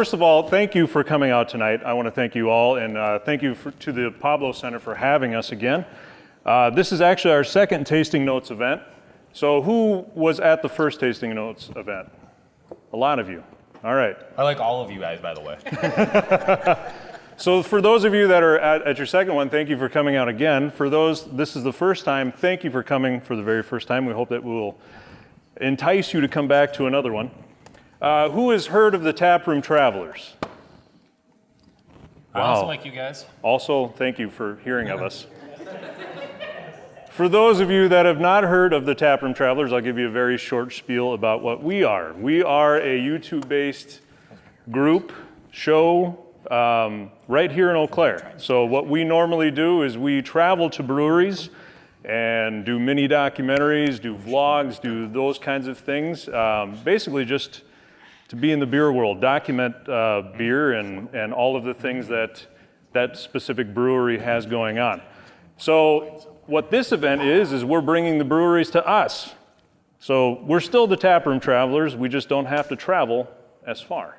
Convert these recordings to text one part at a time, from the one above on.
first of all, thank you for coming out tonight. I want to thank you all, and thank you to the Pablo Center for having us again. This is actually our second Tasting Notes event. So who was at the first Tasting Notes event? A lot of you. All right. I like all of you guys, by the way. So for those of you that are at your second one, thank you for coming out again. For those, this is the first time, thank you for coming for the very first time. We hope that we'll entice you to come back to another one. Who has heard of the Taproom Travelers? I also like you guys. Also, thank you for hearing of us. For those of you that have not heard of the Taproom Travelers, I'll give you a very short spiel about what we are. We are a YouTube-based group, show, right here in Eau Claire. So what we normally do is we travel to breweries and do mini documentaries, do vlogs, do those kinds of things. Basically just to be in the beer world, document beer and all of the things that that specific brewery has going on. So what this event is we're bringing the breweries to us. So we're still the Taproom Travelers, we just don't have to travel as far,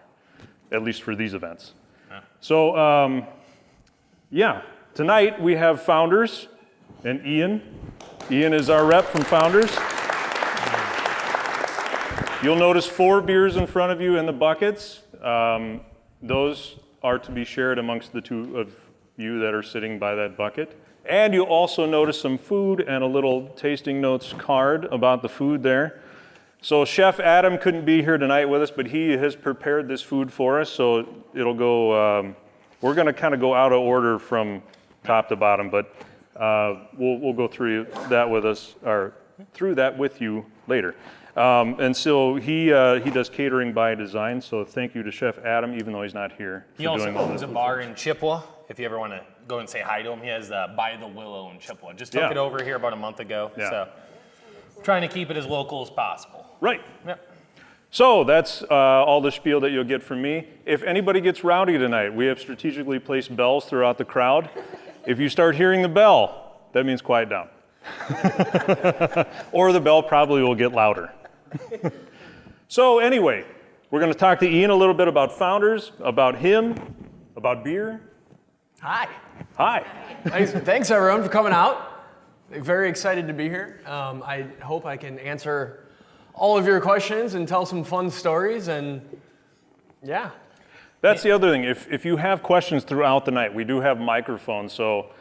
at least for these events. So, yeah, tonight we have Founders and Ian. Ian is our rep from Founders. You'll notice 4 beers in front of you in the buckets. Those are to be shared amongst the 2 of you that are sitting by that bucket. And you'll also notice some food and a little tasting notes card about the food there. So Chef Adam couldn't be here tonight with us, but he has prepared this food for us. So it'll go, we're gonna kind of go out of order from top to bottom, but we'll go through that with us, or through that with you later. And so he does catering by design, so thank you to Chef Adam, even though he's not here. He also owns a bar in Chippewa. If you ever want to go and say hi to him, he has By the Willow in Chippewa. Just took it over here about a month ago, so trying to keep it as local as possible. Right. Yep. So that's all the spiel that you'll get from me. If anybody gets rowdy tonight, we have strategically placed bells throughout the crowd. If you start hearing the bell, that means quiet down. Or the bell probably will get louder. So anyway, we're going to talk to Ian a little bit about Founders, about him, about beer. Hi. Hi. Thanks everyone for coming out. Very excited to be here. I hope I can answer all of your questions and tell some fun stories, and yeah. That's the other thing. If you have questions throughout the night, we do have microphones. So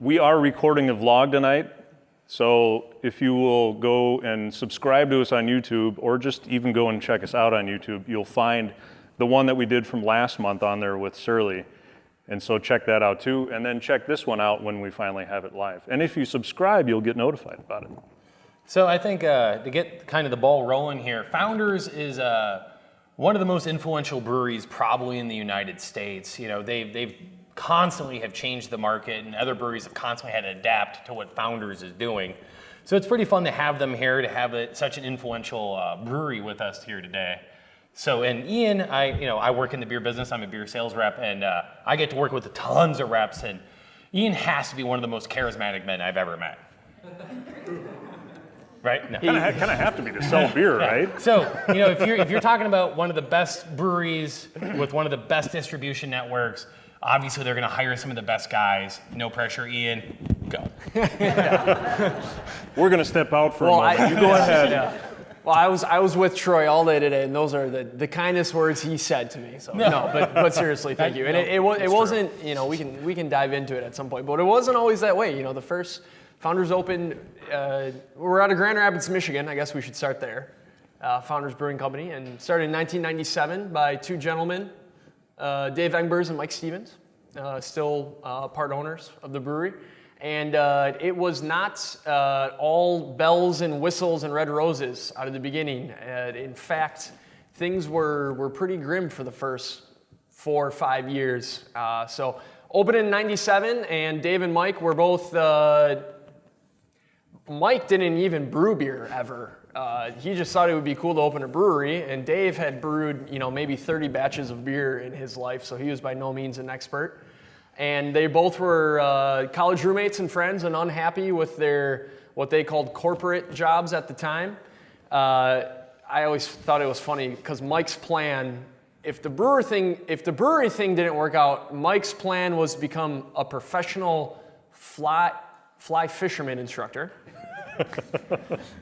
we are recording a vlog tonight. So if you will go and subscribe to us on YouTube, or just even go and check us out on YouTube, you'll find the one that we did from last month on there with Surly. And so check that out too, and then check this one out when we finally have it live. And if you subscribe, you'll get notified about it. So I think to get kind of the ball rolling here, Founders is one of the most influential breweries probably in the United States. You know, they've constantly have changed the market, and other breweries have constantly had to adapt to what Founders is doing. So it's pretty fun to have them here, to have such an influential brewery with us here today. So, and Ian, I work in the beer business. I'm a beer sales rep, and I get to work with tons of reps. And Ian has to be one of the most charismatic men I've ever met. Right? No. Kind of have to be to sell beer, right? So, if you're talking about one of the best breweries with one of the best distribution networks, obviously they're going to hire some of the best guys. No pressure, Ian. Go. We're going to step out for a moment. You go ahead. Yeah. Well, I was with Troy all day today, and those are the kindest words he said to me. So but seriously, thank you. And it wasn't, we can dive into it at some point, but it wasn't always that way. The first Founders opened, we're out of Grand Rapids, Michigan. I guess we should start there. Founders Brewing Company, and started in 1997 by 2 gentlemen, Dave Engbers and Mike Stevens, still part owners of the brewery. And it was not all bells and whistles and red roses out of the beginning. In fact, things were pretty grim for the first 4 or 5 years. So opened in 97, and Dave and Mike were both, Mike didn't even brew beer ever. He just thought it would be cool to open a brewery, and Dave had brewed, maybe 30 batches of beer in his life, so he was by no means an expert. And they both were college roommates and friends, and unhappy with their what they called corporate jobs at the time. I always thought it was funny because Mike's plan, if the brewery thing didn't work out, Mike's plan was to become a professional fly fisherman instructor.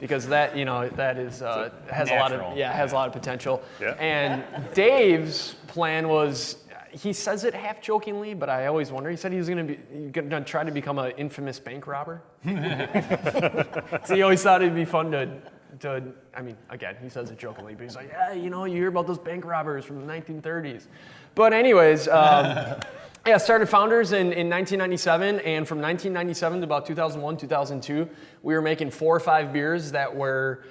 Because that is has natural. a lot of potential. Yeah. And Dave's plan was, he says it half jokingly, but I always wonder. He said he was going to try to become an infamous bank robber. So he always thought it'd be fun to. I mean, again, he says it jokingly, but he's like, yeah, you hear about those bank robbers from the 1930s. But anyways. Yeah, started Founders in 1997, and from 1997 to about 2001, 2002, we were making 4 or 5 beers that were,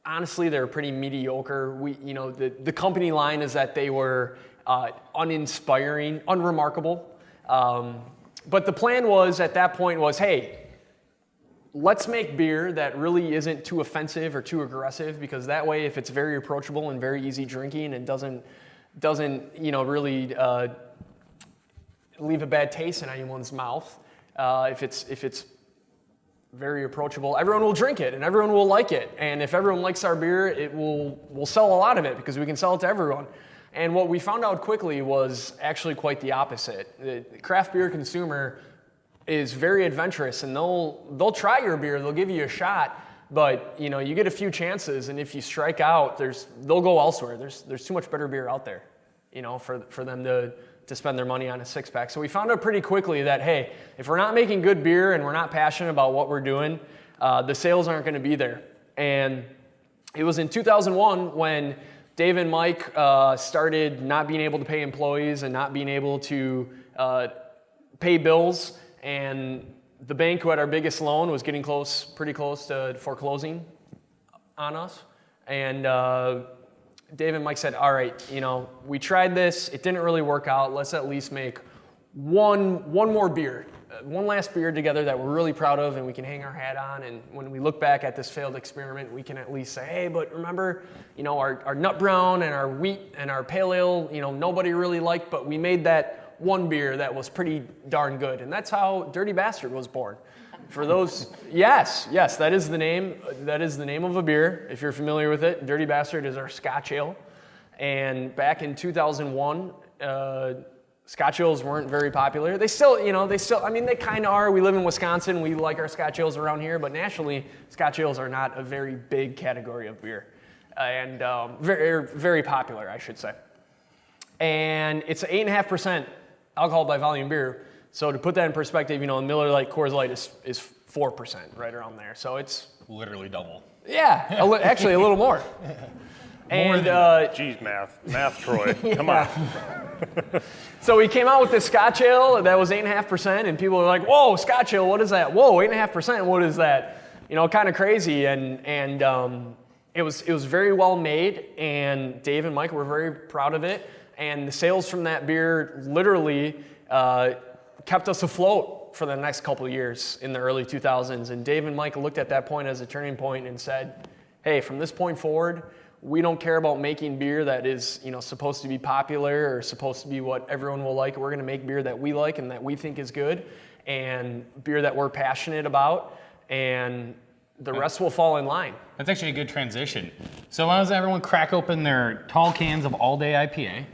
honestly, they were pretty mediocre. The company line is that they were uninspiring, unremarkable. But the plan was, at that point, was, hey, let's make beer that really isn't too offensive or too aggressive, because that way, if it's very approachable and very easy drinking and doesn't really leave a bad taste in anyone's mouth. If it's very approachable, everyone will drink it and everyone will like it. And if everyone likes our beer, we'll sell a lot of it because we can sell it to everyone. And what we found out quickly was actually quite the opposite. The craft beer consumer is very adventurous, and they'll try your beer, they'll give you a shot, but you get a few chances, and if you strike out, they'll go elsewhere. There's too much better beer out there, for them to spend their money on a 6-pack. So we found out pretty quickly that, hey, if we're not making good beer and we're not passionate about what we're doing, the sales aren't going to be there. And it was in 2001 when Dave and Mike started not being able to pay employees and not being able to pay bills, and the bank who had our biggest loan was getting pretty close to foreclosing on us. And Dave and Mike said, all right, we tried this, it didn't really work out, let's at least make one more beer, one last beer together that we're really proud of and we can hang our hat on, and when we look back at this failed experiment, we can at least say, hey, but remember, our nut brown and our wheat and our pale ale, nobody really liked, but we made that one beer that was pretty darn good, and that's how Dirty Bastard was born. For those, yes, that is the name. That is the name of a beer. If you're familiar with it, Dirty Bastard is our Scotch ale. And back in 2001, Scotch ales weren't very popular. They still, they kind of are. We live in Wisconsin. We like our Scotch ales around here, but nationally, Scotch ales are not a very big category of beer, and very, very popular, I should say. And it's 8.5% alcohol by volume beer. So to put that in perspective, Miller Lite, Coors Light is 4%, right around there. So it's literally double. Yeah, actually a little more. And geez, math, Troy, come on. So we came out with this Scotch ale that was 8.5%, and people were like, "Whoa, Scotch ale, what is that? Whoa, 8.5%, what is that?" Kind of crazy. And it was very well made, and Dave and Mike were very proud of it. And the sales from that beer literally kept us afloat for the next couple of years in the early 2000s. And Dave and Mike looked at that point as a turning point and said, hey, from this point forward, we don't care about making beer that is, supposed to be popular or supposed to be what everyone will like. We're going to make beer that we like and that we think is good, and beer that we're passionate about, and the rest will fall in line. That's actually a good transition. So why does everyone crack open their tall cans of all-day IPA?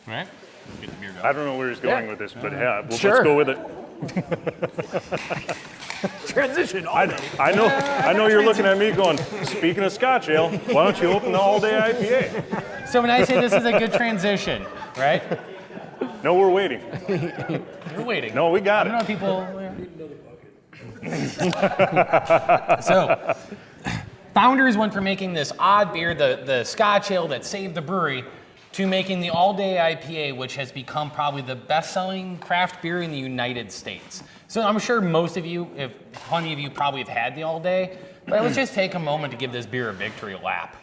Right? Get the beer going. I don't know where he's going with this, but let's Sure. go with it. Transition. I know you're looking at me going, speaking of Scotch ale, why don't you open the all-day IPA? So when I say this is a good transition, right? No, we're waiting. You're waiting. No, we got I don't it. know people. So, Founders went from making this odd beer, the Scotch ale that saved the brewery, to making the all-day IPA, which has become probably the best-selling craft beer in the United States. So I'm sure most of you, if plenty of you probably have had the all-day, but let's just take a moment to give this beer a victory lap.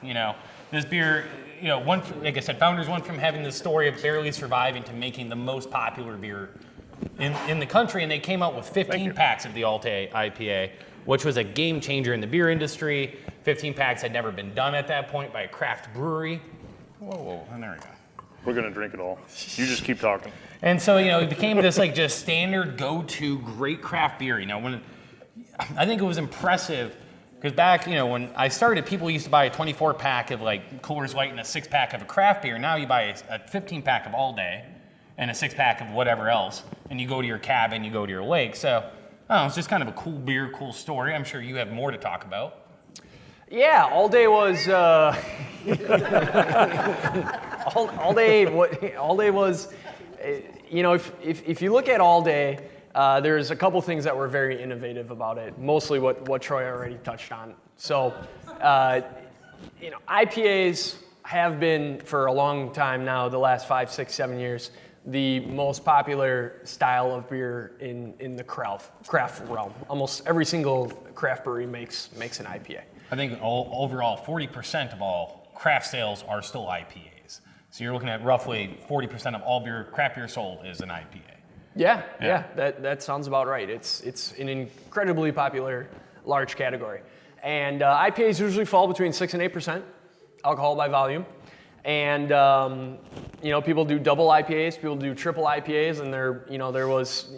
This beer, like I said, Founders went from having the story of barely surviving to making the most popular beer in the country, and they came out with 15 packs of the all-day IPA, which was a game changer in the beer industry. 15 packs had never been done at that point by a craft brewery. Whoa, and there we go. We're gonna drink it all. You just keep talking. And so, it became this just standard go-to great craft beer. When I think it was impressive Because back, when I started, people used to buy a 24-pack of like Coors Light and a 6-pack of a craft beer. Now you buy a 15-pack of All Day and a 6-pack of whatever else, and you go to your cabin, you go to your lake. So, it's just kind of a cool beer, cool story. I'm sure you have more to talk about. Yeah, All Day was All Day was, if you look at All Day, there's a couple things that were very innovative about it, mostly what Troy already touched on. So, IPAs have been for a long time now, the last 5, 6, 7 years, the most popular style of beer in the craft realm. Almost every single craft brewery makes an IPA. I think overall 40% of all craft sales are still IPAs. So you're looking at roughly 40% of all craft beer sold is an IPA. Yeah, that sounds about right. It's an incredibly popular, large category. And IPAs usually fall between 6 and 8% alcohol by volume. And, people do double IPAs, people do triple IPAs, and there was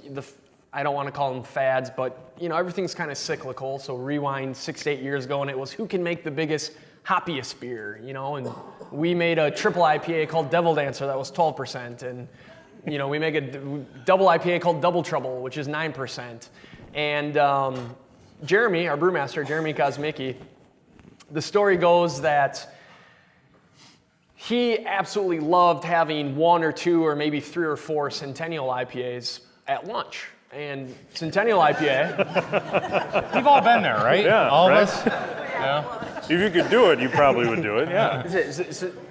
I don't want to call them fads, but, everything's kind of cyclical. So rewind 6 to 8 years ago, and it was who can make the biggest, hoppiest beer, and we made a triple IPA called Devil Dancer that was 12%, and, we make a double IPA called Double Trouble, which is 9%. And Jeremy, our brewmaster, Jeremy Kosmicki, the story goes that he absolutely loved having 1 or 2 or maybe 3 or 4 Centennial IPAs at lunch. And Centennial IPA. We've all been there, right? Yeah, all right? of us. Yeah. If you could do it, you probably would do it, yeah.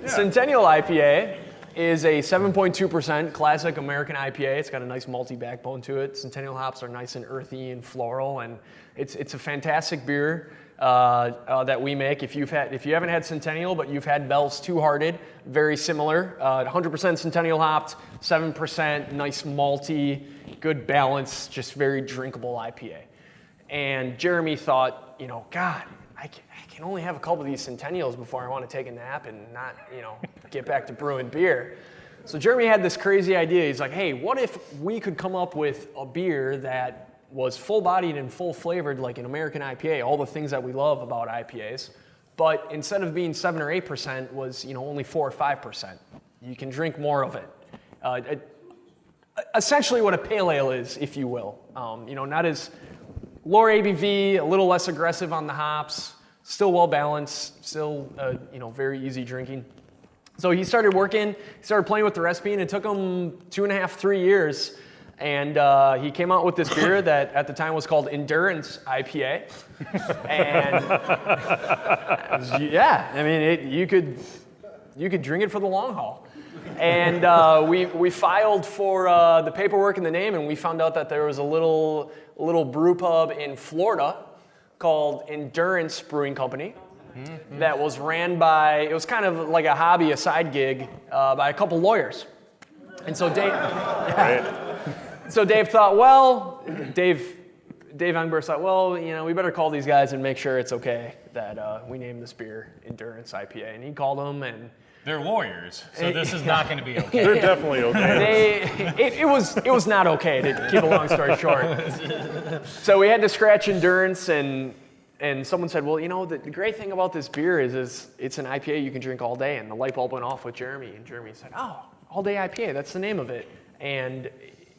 Centennial IPA is a 7.2% classic American IPA. It's got a nice malty backbone to it. Centennial hops are nice and earthy and floral, and it's a fantastic beer that we make. If you haven't had Centennial, but you've had Bell's Two Hearted, very similar. 100% Centennial hopped, 7%, nice malty, good balance, just very drinkable IPA. And Jeremy thought, God, I can only have a couple of these Centennials before I want to take a nap and not, get back to brewing beer. So Jeremy had this crazy idea. He's like, hey, what if we could come up with a beer that was full-bodied and full-flavored like an American IPA, all the things that we love about IPAs, but instead of being 7 or 8% was, only 4 or 5%. You can drink more of it. Essentially what a pale ale is, if you will. Not as lower ABV, a little less aggressive on the hops, still well balanced, still very easy drinking. So he started playing with the recipe, and it took him 2.5, 3 years. And he came out with this beer that at the time was called Endurance IPA. And you could drink it for the long haul. And we filed for the paperwork and the name, and we found out that there was a little brew pub in Florida called Endurance Brewing Company that was ran by, it was kind of like a hobby, a side gig, by a couple lawyers. And so Dave... So Dave thought, Dave Engberg thought, we better call these guys and make sure it's okay that we name this beer Endurance IPA. And he called them, and they're lawyers, so this is not going to be okay. They're definitely okay. It was not okay, to keep a long story short. So we had to scratch Endurance, and someone said, the great thing about this beer is it's an IPA you can drink all day. And the light bulb went off with Jeremy, and Jeremy said, All Day IPA, that's the name of it. And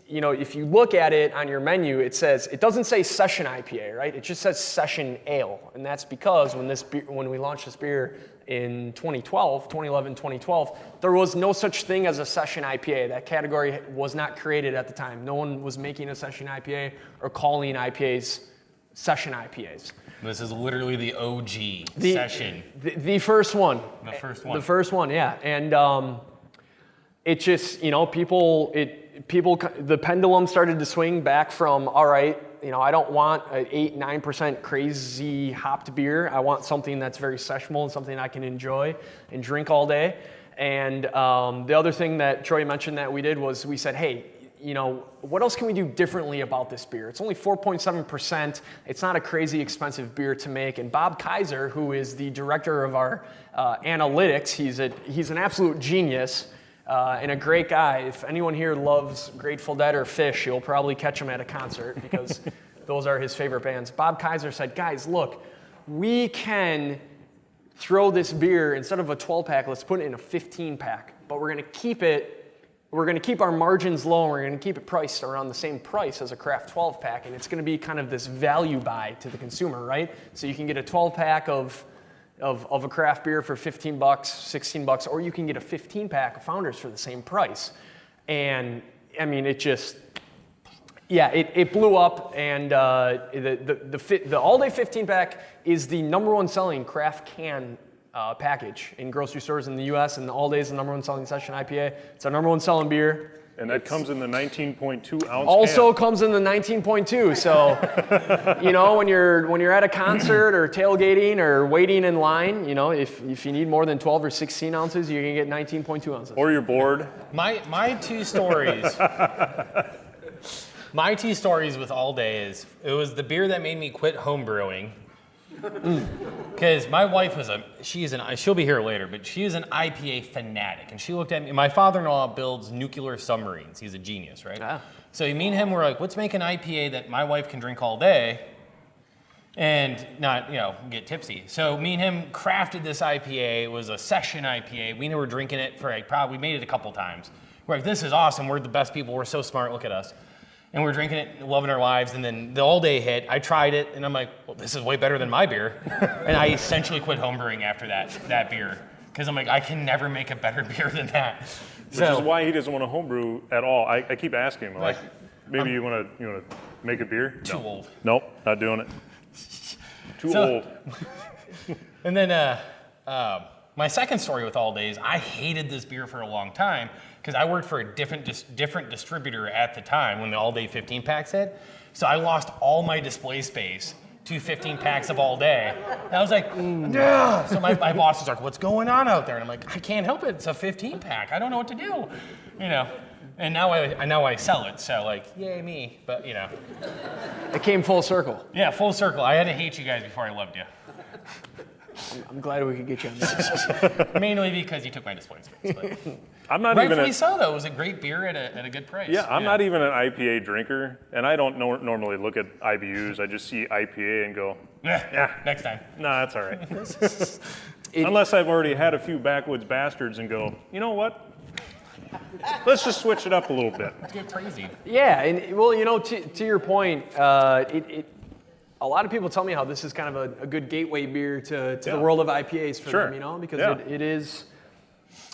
if you look at it on your menu, it doesn't say Session IPA, right? It just says Session Ale. And that's because when we launched this beer in 2011, 2012, there was no such thing as a Session IPA. That category was not created at the time. No one was making a Session IPA or calling IPAs Session IPAs. This is literally the OG Session. The first one. The first one. The first one, yeah. And it just, people, the pendulum started to swing back from, all right, I don't want an 8-9% crazy hopped beer. I want something that's very sessionable and something I can enjoy and drink all day. And the other thing that Troy mentioned that we did was we said, hey, what else can we do differently about this beer? It's only 4.7%. It's not a crazy expensive beer to make. And Bob Kaiser, who is the director of our analytics, he's an absolute genius. And a great guy. If anyone here loves Grateful Dead or Fish, you'll probably catch him at a concert because those are his favorite bands. Bob Kaiser said, guys, look, we can throw this beer, instead of a 12-pack, let's put it in a 15-pack. But we're going to keep our margins low, and we're going to keep it priced around the same price as a craft 12-pack, and it's going to be kind of this value buy to the consumer, right? So you can get a 12-pack of a craft beer for $15, $16, or you can get a 15-pack of Founders for the same price. And I mean, it just, yeah, it blew up, and the all-day 15-pack is the #1 selling craft can package in grocery stores in the U.S., and the All Day is the #1 selling session IPA. It's our #1 selling beer. And that comes in the 19.2 ounce Also can. comes in the 19.2. So, you know, when you're at a concert or tailgating or waiting in line, you know, if you need more than 12 or 16 ounces, you're gonna get 19.2 ounces. Or you're bored. My two stories. My two stories with All Day is it was the beer that made me quit home brewing. Because my wife she'll be here later, but she is an IPA fanatic. And she looked at me, my father-in-law builds nuclear submarines. He's a genius, right? Ah. So me and him were like, let's make an IPA that my wife can drink all day and not, get tipsy. So me and him crafted this IPA. It was a session IPA. We were drinking it for we made it a couple times. We're like, this is awesome. We're the best people. We're so smart. Look at us. And we're drinking it, loving our lives, and then the All Day hit. I tried it, and I'm like, well, this is way better than my beer. And I essentially quit homebrewing after that beer. Because I'm like, I can never make a better beer than that. Which is why he doesn't want to homebrew at all. I keep asking him, like, maybe you want to make a beer? Too old. Nope, not doing it. Too old. And then my second story with All Day is I hated this beer for a long time because I worked for a different distributor at the time when the All Day 15 packs hit. So I lost all my display space to 15 packs of All Day. And I was like, yeah. So my boss was like, what's going on out there? And I'm like, I can't help it. It's a 15 pack. I don't know what to do. And now I sell it. So like, yay me. But It came full circle. Yeah, full circle. I had to hate you guys before I loved you. I'm glad we could get you on this. Mainly because you took my display space. But. I'm not Rightfully so, though. It was a great beer at a good price. Yeah, I'm not even an IPA drinker, and I don't normally look at IBUs. I just see IPA and go, yeah, next time. Nah, that's all right. Unless I've already had a few Backwoods Bastards and go, you know what? Let's just switch it up a little bit. Let's get crazy. Yeah, and well, to your point, a lot of people tell me how this is kind of a good gateway beer to the world of IPAs for them, because it is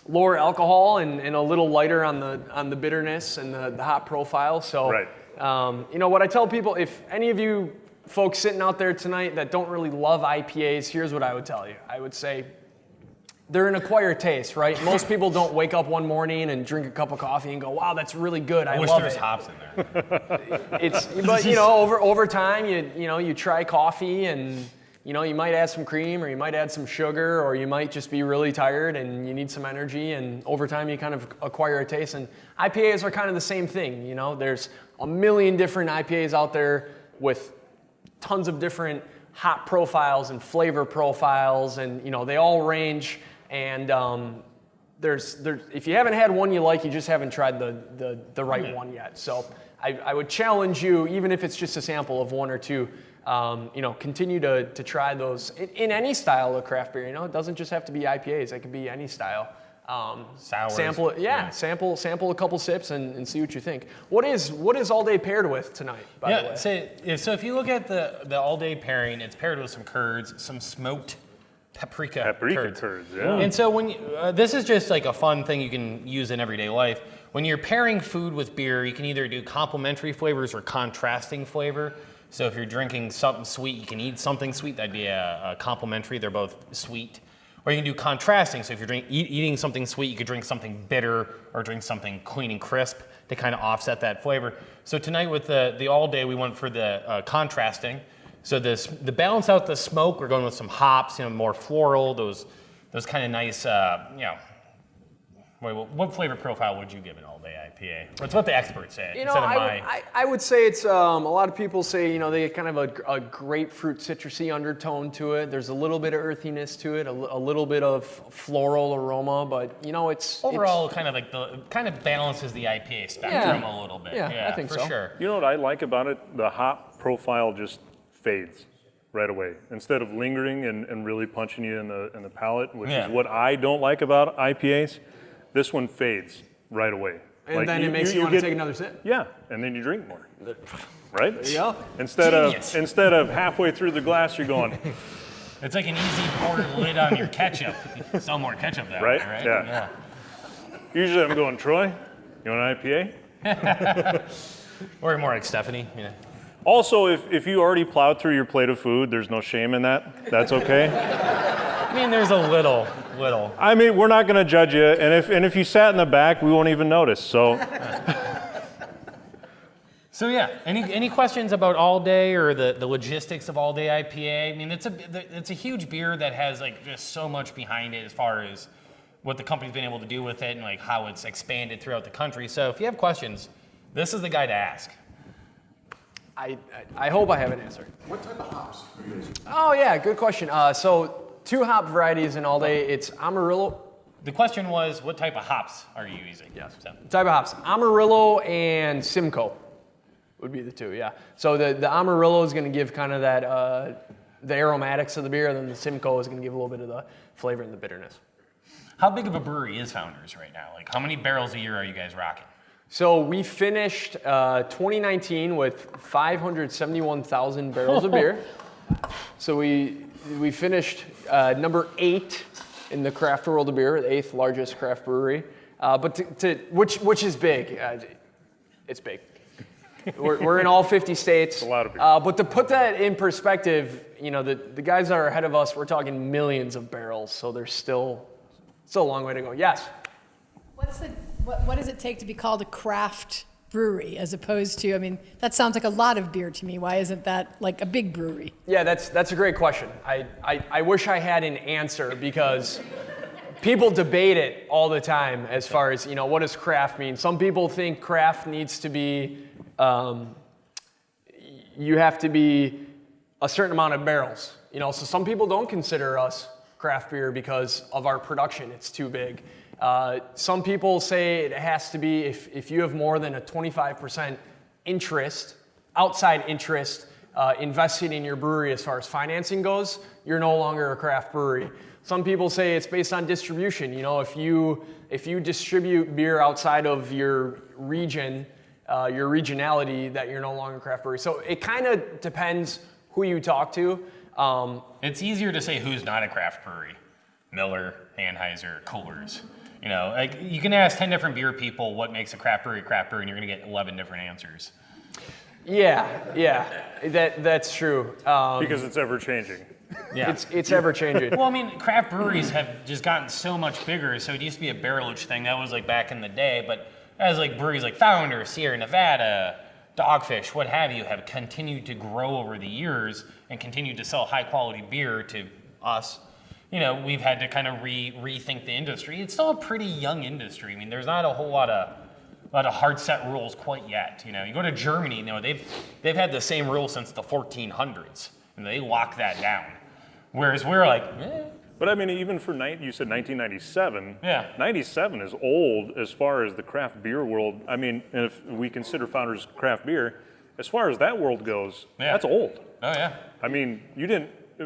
lower alcohol and a little lighter on the bitterness and the hop profile. So, what I tell people, if any of you folks sitting out there tonight that don't really love IPAs, here's what I would tell you. I would say they're an acquired taste, right? Most people don't wake up one morning and drink a cup of coffee and go, "Wow, that's really good. I love there's it." hops in there. But over time, you try coffee and you might add some cream or you might add some sugar or you might just be really tired and you need some energy, and over time you kind of acquire a taste. And IPAs are kind of the same thing. There's a million different IPAs out there with tons of different hop profiles and flavor profiles, and they all range. And if you haven't had one you like, you just haven't tried the right one yet. So I would challenge you, even if it's just a sample of one or two, continue to try those in any style of craft beer. It doesn't just have to be IPAs; it could be any style. Sours. Sample a couple sips and see what you think. What is All Day paired with tonight? By the way? So if you look at the All Day pairing, it's paired with some curds, some smoked paprika curds. Yeah. And so when this is just like a fun thing you can use in everyday life. When you're pairing food with beer, you can either do complementary flavors or contrasting flavor. So if you're drinking something sweet, you can eat something sweet. That'd be a complementary. They're both sweet. Or you can do contrasting. So if you're eating something sweet, you could drink something bitter or drink something clean and crisp to kind of offset that flavor. So tonight with the All Day, we went for the contrasting. So the balance out the smoke, we're going with some hops, more floral, those kind of nice, what flavor profile would you give an All Day IPA? That's what the experts say. I would say it's, a lot of people say, they get kind of a grapefruit citrusy undertone to it. There's a little bit of earthiness to it, a little bit of floral aroma, but it's overall kind of balances the IPA spectrum a little bit. Yeah, I think for so. Sure. You know what I like about it? The hop profile just fades. right away. Instead of lingering and really punching you in the palate, which is what I don't like about IPAs, this one fades right away. And then it makes you want to take another sip. Yeah, and then you drink more. Right? There you go. Instead of halfway through the glass, you're going. It's like an easy pour lid on your ketchup. Sell more ketchup that way, right? Yeah. Usually I'm going, Troy, you want an IPA? Or more like Stephanie, you know. Also, if you already plowed through your plate of food, there's no shame in that. That's okay. I mean, there's a little. I mean, we're not going to judge you, and if you sat in the back, we won't even notice. So. So yeah, any questions about All Day or the logistics of All Day IPA? I mean, it's a huge beer that has like just so much behind it as far as what the company's been able to do with it and like how it's expanded throughout the country. So if you have questions, this is the guy to ask. I hope I have an answer. What type of hops are you using? Oh yeah, good question. So 2 hop varieties in All Day. It's Amarillo. The question was, what type of hops are you using? Yes. So. Type of hops. Amarillo and Simcoe would be the 2, yeah. So the Amarillo is going to give kind of that, the aromatics of the beer, and then the Simcoe is going to give a little bit of the flavor and the bitterness. How big of a brewery is Founders right now? Like, how many barrels a year are you guys rocking? So we finished 2019 with 571,000 barrels of beer. So we finished number 8 in the craft world of beer, the 8th largest craft brewery. But which is big. It's big. We're in all 50 states. It's a lot of beer. But to put that in perspective, you know, the guys that are ahead of us, we're talking millions of barrels. So there's still a long way to go. Yes. What does it take to be called a craft brewery as opposed to, I mean, that sounds like a lot of beer to me. Why isn't that like a big brewery? Yeah, that's a great question. I wish I had an answer because people debate it all the time as far as, you know, what does craft mean? Some people think craft needs to be, you have to be a certain amount of barrels. You know, so some people don't consider us craft beer because of our production. It's too big. Some people say it has to be if you have more than a 25% interest, outside interest, invested in your brewery as far as financing goes, you're no longer a craft brewery. Some people say it's based on distribution. You know, if you distribute beer outside of your region, your regionality, that you're no longer a craft brewery. So it kind of depends who you talk to. It's easier to say who's not a craft brewery. Miller, Anheuser, Coors. You know, like you can ask 10 different beer people what makes a craft brewery, and you're gonna get 11 different answers. Yeah, that's true. Because it's ever changing. Yeah. It's ever changing. Well, I mean, craft breweries have just gotten so much bigger. So it used to be a barrelage thing. That was like back in the day. But as like breweries like Founders, Sierra Nevada, Dogfish, what have you, have continued to grow over the years and continued to sell high quality beer to us. You know, we've had to kind of rethink the industry. It's still a pretty young industry. I mean, there's not a whole lot of hard set rules quite yet. You know, you go to Germany, you know, they've had the same rules since the 1400s, and they lock that down. Whereas we're like, eh. But I mean, even for you said 1997. Yeah. 97 is old as far as the craft beer world. I mean, if we consider Founders craft beer, as far as that world goes, that's old. Oh yeah. I mean,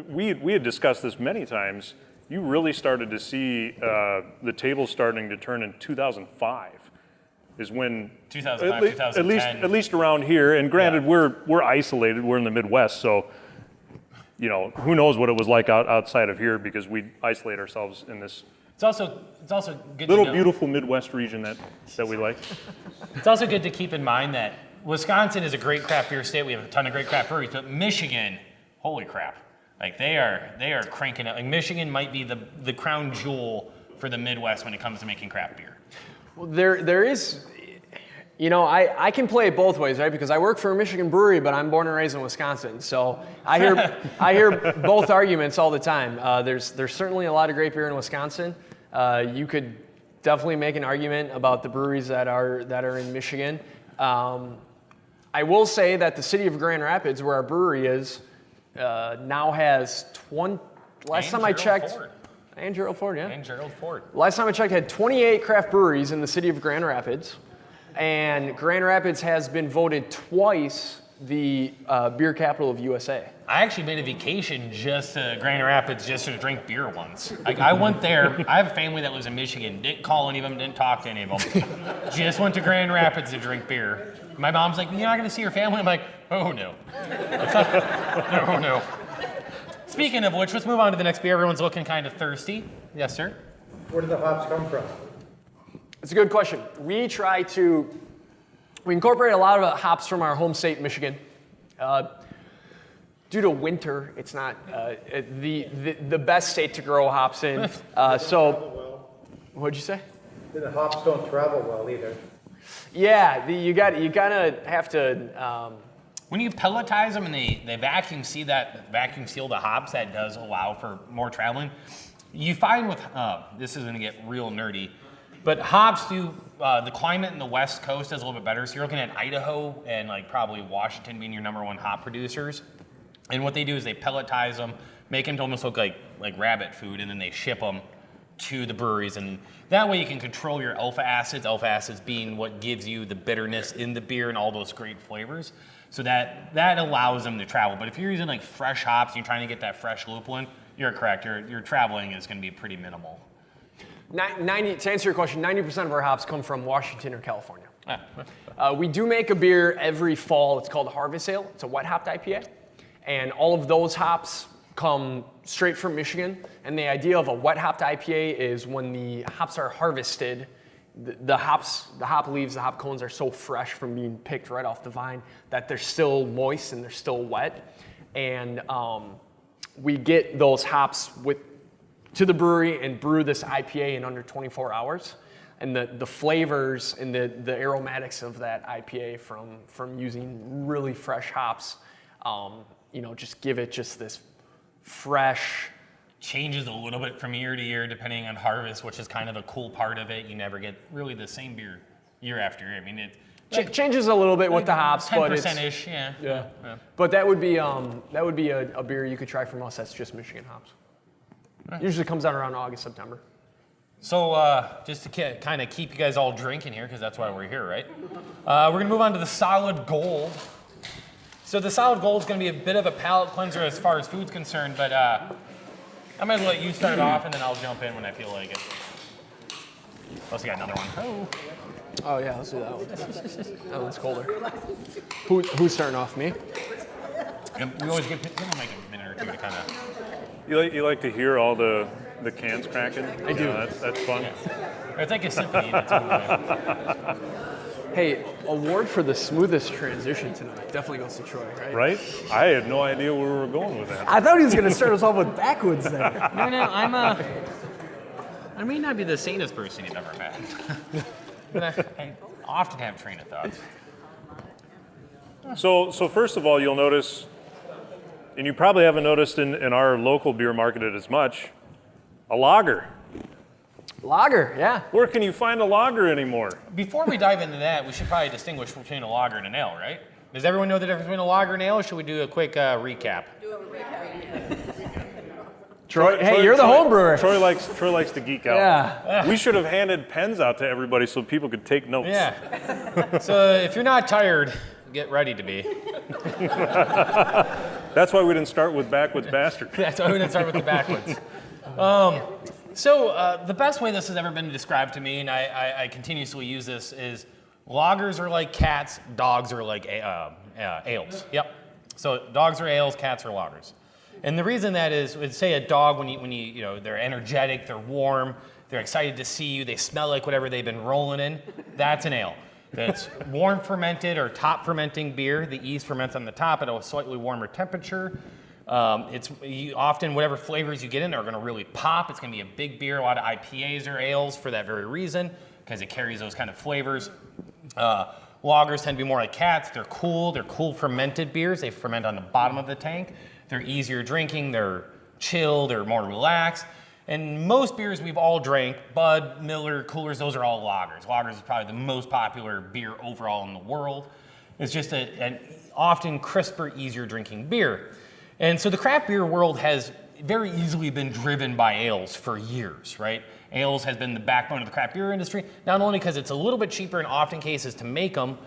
we had discussed this many times. You really started to see the tables starting to turn in 2005. Is when 2005, 2010. at least around here. And granted, we're isolated. We're in the Midwest, so you know who knows what it was like outside of here because we isolate ourselves in this. It's also good little to know, beautiful Midwest region that we like. It's also good to keep in mind that Wisconsin is a great craft beer state. We have a ton of great craft breweries, but Michigan, holy crap. Like they are cranking it. Like Michigan might be the crown jewel for the Midwest when it comes to making craft beer. Well, there is, you know, I can play it both ways, right? Because I work for a Michigan brewery, but I'm born and raised in Wisconsin, so I hear both arguments all the time. There's certainly a lot of great beer in Wisconsin. You could definitely make an argument about the breweries that are in Michigan. I will say that the city of Grand Rapids, where our brewery is, now has 20. Last time I checked. Ford. And Gerald Ford, yeah. And Gerald Ford. Last time I checked, had 28 craft breweries in the city of Grand Rapids. And Grand Rapids has been voted twice the beer capital of USA. I actually made a vacation just to Grand Rapids just to drink beer once. Like I went there. I have a family that lives in Michigan. Didn't call any of them. Didn't talk to any of them. Just went to Grand Rapids to drink beer. My mom's like, "You're not going to see your family?" I'm like, "Oh no, oh no." Speaking of which, let's move on to the next beer. Everyone's looking kind of thirsty. Yes, sir. Where do the hops come from? It's a good question. We incorporate a lot of hops from our home state, Michigan. Due to winter, it's not the best state to grow hops in. What'd you say? The hops don't travel well either. Yeah, you gotta have to. When you pelletize them and they vacuum seal the hops, that does allow for more traveling. You find with this is going to get real nerdy, but hops do the climate in the West Coast is a little bit better. So you're looking at Idaho and like probably Washington being your #1 hop producers. And what they do is they pelletize them, make them to almost look like rabbit food, and then they ship them to the breweries. And that way you can control your alpha acids being what gives you the bitterness in the beer and all those great flavors. So that allows them to travel. But if you're using like fresh hops and you're trying to get that fresh lupulin, you're correct. Your traveling is going to be pretty minimal. To answer your question, 90% of our hops come from Washington or California. We do make a beer every fall. It's called Harvest Ale. It's a wet hopped IPA. And all of those hops come straight from Michigan. And the idea of a wet hopped IPA is when the hops are harvested, the hop leaves, the hop cones are so fresh from being picked right off the vine that they're still moist and they're still wet. And we get those hops to the brewery and brew this IPA in under 24 hours. And the flavors and the aromatics of that IPA from using really fresh hops, just give it just this fresh. Changes a little bit from year to year depending on harvest, which is kind of a cool part of it. You never get really the same beer year after year. I mean, it changes a little bit with the hops, 10% but it's 10%-ish, yeah. But that would be a beer you could try from us. That's just Michigan hops. Usually comes out around August, September. So just to kind of keep you guys all drinking here, because that's why we're here, right? We're gonna move on to the Solid Gold. So the Solid Gold is gonna be a bit of a palate cleanser as far as food's concerned, but I'm gonna let you start off, and then I'll jump in when I feel like it. Plus, we got another one. Oh yeah, let's do that one. That one's colder. Who's starting off? Me? We always give like a minute or two to kind of. You like to hear all the cans cracking? I do. That's fun. Yeah. It's like a symphony. That's what Hey, award for the smoothest transition tonight. Definitely goes to Troy, right? Right? I had no idea where we were going with that. I thought he was going to start us off with Backwoods then. No, I may not be the sanest person you've ever met. But I often have train of thoughts. So first of all, you'll notice, and you probably haven't noticed in our local beer market it as much, a lager. Lager, yeah. Where can you find a lager anymore? Before we dive into that, we should probably distinguish between a lager and an ale, right? Does everyone know the difference between a lager and ale, or should we do a quick recap? Troy, hey, you're the home brewer. Troy likes to geek out. Yeah. We should have handed pens out to everybody so people could take notes. Yeah. So if you're not tired, get ready to be. That's why we didn't start with Backwoods Bastard. That's why we didn't start with the Backwoods. So the best way this has ever been described to me, and I continuously use this, is lagers are like cats, dogs are like ales. Yep. So dogs are ales, cats are lagers. And the reason that is, say a dog, when you they're energetic, they're warm, they're excited to see you, they smell like whatever they've been rolling in, that's an ale. That's warm fermented or top fermenting beer. The yeast ferments on the top at a slightly warmer temperature. Often whatever flavors you get in are going to really pop. It's going to be a big beer. A lot of IPAs or ales for that very reason, because it carries those kind of flavors. Lagers tend to be more like cats. They're cool fermented beers. They ferment on the bottom of the tank. They're easier drinking. They're chill. They're more relaxed. And most beers we've all drank, Bud, Miller, Coolers, those are all lagers. Lagers is probably the most popular beer overall in the world. It's just an often crisper, easier drinking beer. And so the craft beer world has very easily been driven by ales for years, right? Ales has been the backbone of the craft beer industry, not only because it's a little bit cheaper in often cases to make them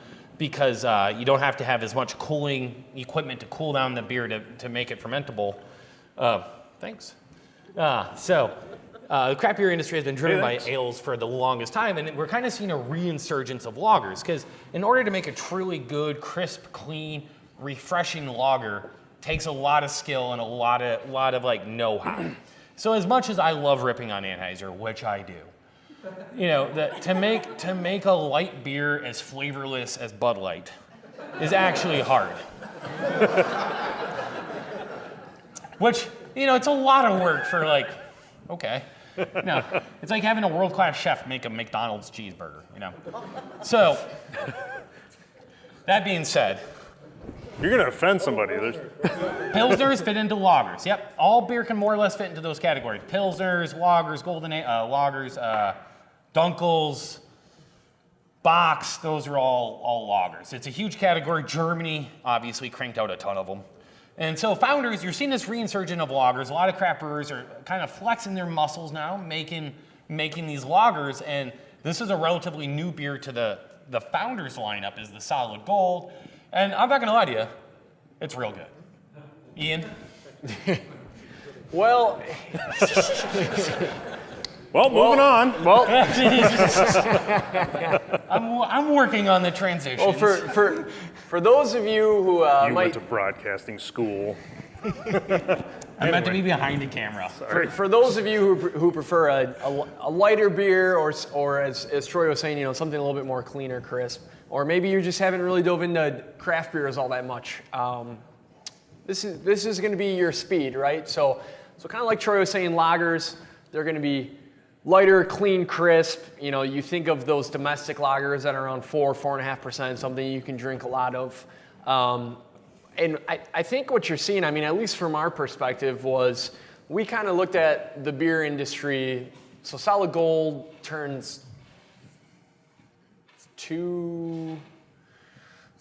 because you don't have to have as much cooling equipment to cool down the beer to make it fermentable. Thanks. The craft beer industry has been driven by ales for the longest time, and we're kind of seeing a reinsurgence of lagers, because in order to make a truly good, crisp, clean, refreshing lager, takes a lot of skill and a lot of like know-how. So as much as I love ripping on Anheuser, which I do, you know, to make a light beer as flavorless as Bud Light is actually hard. Which, you know, it's a lot of work for like, okay. No, it's like having a world-class chef make a McDonald's cheeseburger, you know. So, that being said, You're going to offend somebody. Pilsners fit into lagers. Yep, all beer can more or less fit into those categories. Pilsners, lagers, lagers, Dunkels, Bocks, those are all lagers. It's a huge category. Germany obviously cranked out a ton of them. And so Founders, you're seeing this reinsurgence of lagers. A lot of craft brewers are kind of flexing their muscles now, making these lagers. And this is a relatively new beer to the Founders lineup, is the Solid Gold. And I'm not gonna lie to you, it's real good. Ian? Well, Moving on. well, I'm working on the transitions. well, for those of you who You might went to broadcasting school. I meant to be behind the camera. For those of you who prefer a lighter beer, or as Troy was saying, you know, something a little bit more cleaner, crisp, or maybe you just haven't really dove into craft beers all that much, this is going to be your speed, right? So kind of like Troy was saying, lagers, they're going to be lighter, clean, crisp. You know, you think of those domestic lagers that are around 4.5%, something you can drink a lot of. And I think what you're seeing, I mean, at least from our perspective, was we kind of looked at the beer industry. So Solid Gold turns it's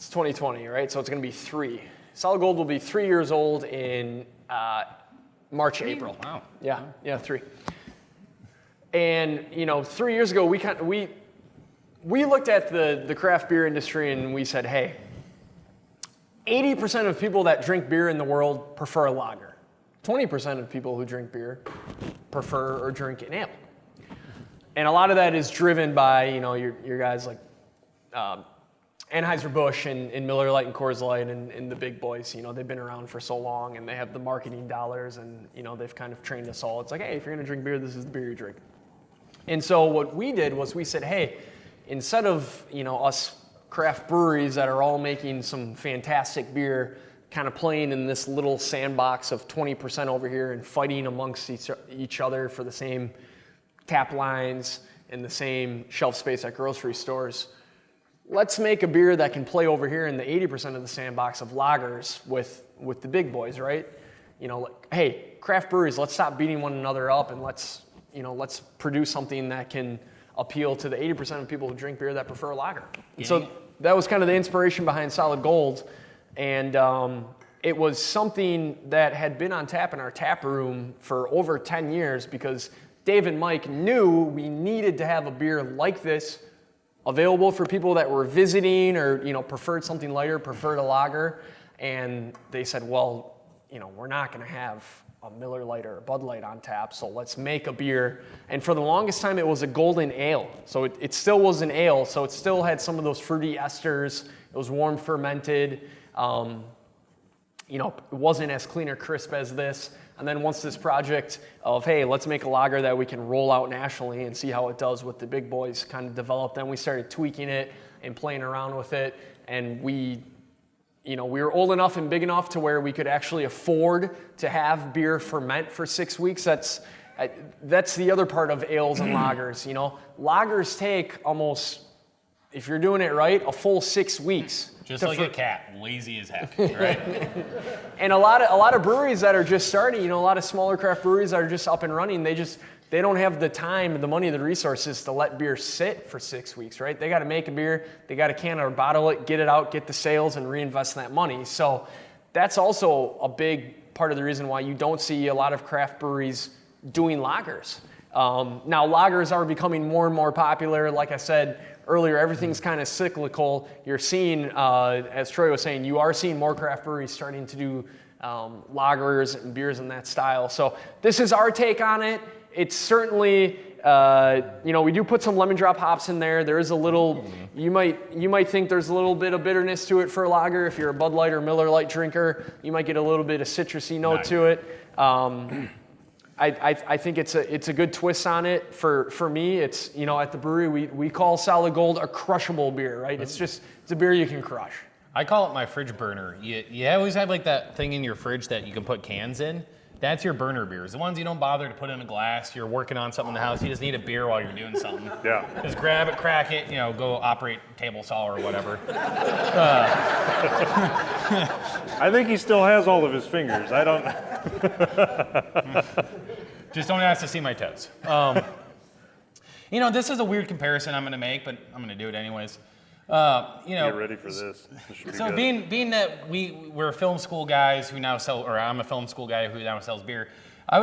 2020, right? So it's going to be 3. Solid Gold will be 3 years old in March, April. Wow. Yeah, 3. And, you know, 3 years ago, we looked at the craft beer industry and we said, hey, 80% of people that drink beer in the world prefer a lager. 20% of people who drink beer prefer or drink an ale. And a lot of that is driven by, you know, your guys like Anheuser-Busch and Miller Lite and Coors Light and the big boys. You know, they've been around for so long and they have the marketing dollars, and, you know, they've kind of trained us all. It's like, hey, if you're going to drink beer, this is the beer you drink. And so what we did was we said, hey, instead of, you know, us craft breweries that are all making some fantastic beer, kind of playing in this little sandbox of 20% over here and fighting amongst each other for the same tap lines and the same shelf space at grocery stores, let's make a beer that can play over here in the 80% of the sandbox of lagers with the big boys, right? You know, like, hey, craft breweries, let's stop beating one another up and let's produce something that can appeal to the 80% of people who drink beer that prefer a lager. And so that was kind of the inspiration behind Solid Gold. And it was something that had been on tap in our tap room for over 10 years because Dave and Mike knew we needed to have a beer like this available for people that were visiting or, you know, preferred something lighter, preferred a lager. And they said, well, you know, we're not going to have a Miller Lite or a Bud Light on tap, so let's make a beer. And for the longest time, it was a golden ale. So it still was an ale, so it still had some of those fruity esters. It was warm fermented. You know, it wasn't as clean or crisp as this. And then once this project of, hey, let's make a lager that we can roll out nationally and see how it does with the big boys kind of developed, then we started tweaking it and playing around with it. And we were old enough and big enough to where we could actually afford to have beer ferment for 6 weeks. That's the other part of ales and lagers. You know, lagers take almost, if you're doing it right, a full 6 weeks. Just like a cat, lazy as heck, right? And a lot of breweries that are just starting, you know, a lot of smaller craft breweries that are just up and running, they don't have the time, the money, the resources to let beer sit for 6 weeks, right? They got to make a beer, they got to can or bottle it, get it out, get the sales, and reinvest that money. So that's also a big part of the reason why you don't see a lot of craft breweries doing lagers. Now, lagers are becoming more and more popular. Like I said earlier, everything's kind of cyclical. You're seeing, as Troy was saying, you are seeing more craft breweries starting to do lagers and beers in that style. So this is our take on it. It's certainly, we do put some lemon drop hops in there. There is a little, you might think there's a little bit of bitterness to it for a lager. If you're a Bud Light or Miller Lite drinker, you might get a little bit of citrusy note to it. I think it's a good twist on it. For me, it's, at the brewery, we call Solid Gold a crushable beer, right? It's a beer you can crush. I call it my fridge burner. You always have like that thing in your fridge that you can put cans in. That's your burner beers. The ones you don't bother to put in a glass. You're working on something in the house. You just need a beer while you're doing something. Yeah. Just grab it, crack it, go operate table saw or whatever. I think he still has all of his fingers. I don't. Just don't ask to see my toes. This is a weird comparison I'm going to make, but I'm going to do it anyways. Get ready for this. This should be so good. being that we're film school guys who now sell, or I'm a film school guy who now sells beer, I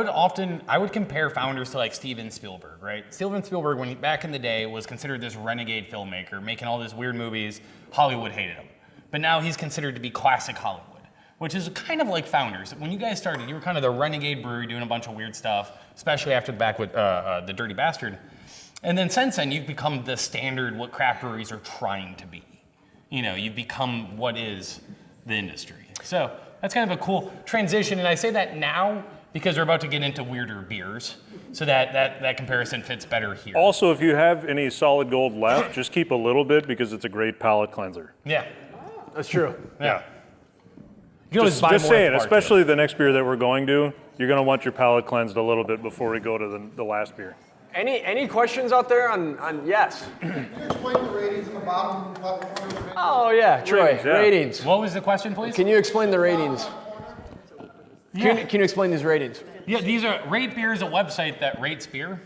would compare Founders to like Steven Spielberg, right? Steven Spielberg, back in the day, was considered this renegade filmmaker, making all these weird movies. Hollywood hated him, but now he's considered to be classic Hollywood, which is kind of like Founders. When you guys started, you were kind of the renegade brewery doing a bunch of weird stuff, especially after the Backwoods, the Dirty Bastard. And then since then, you've become the standard what craft breweries are trying to be. You've become what is the industry. So that's kind of a cool transition. And I say that now because we're about to get into weirder beers. So that comparison fits better here. Also, if you have any Solid Gold left, just keep a little bit because it's a great palate cleanser. Yeah. That's true. Yeah. You can always Just buy more saying, parts of especially the next beer that we're going to, you're going to want your palate cleansed a little bit before we go to the last beer. Any questions out there on yes? Can you explain the ratings in the bottom left corner? Oh yeah, Troy, Ratings, yeah. ratings. What was the question, please? Can you explain the ratings? Yeah. Can you explain these ratings? Yeah, these are Rate Beer is a website that rates beer,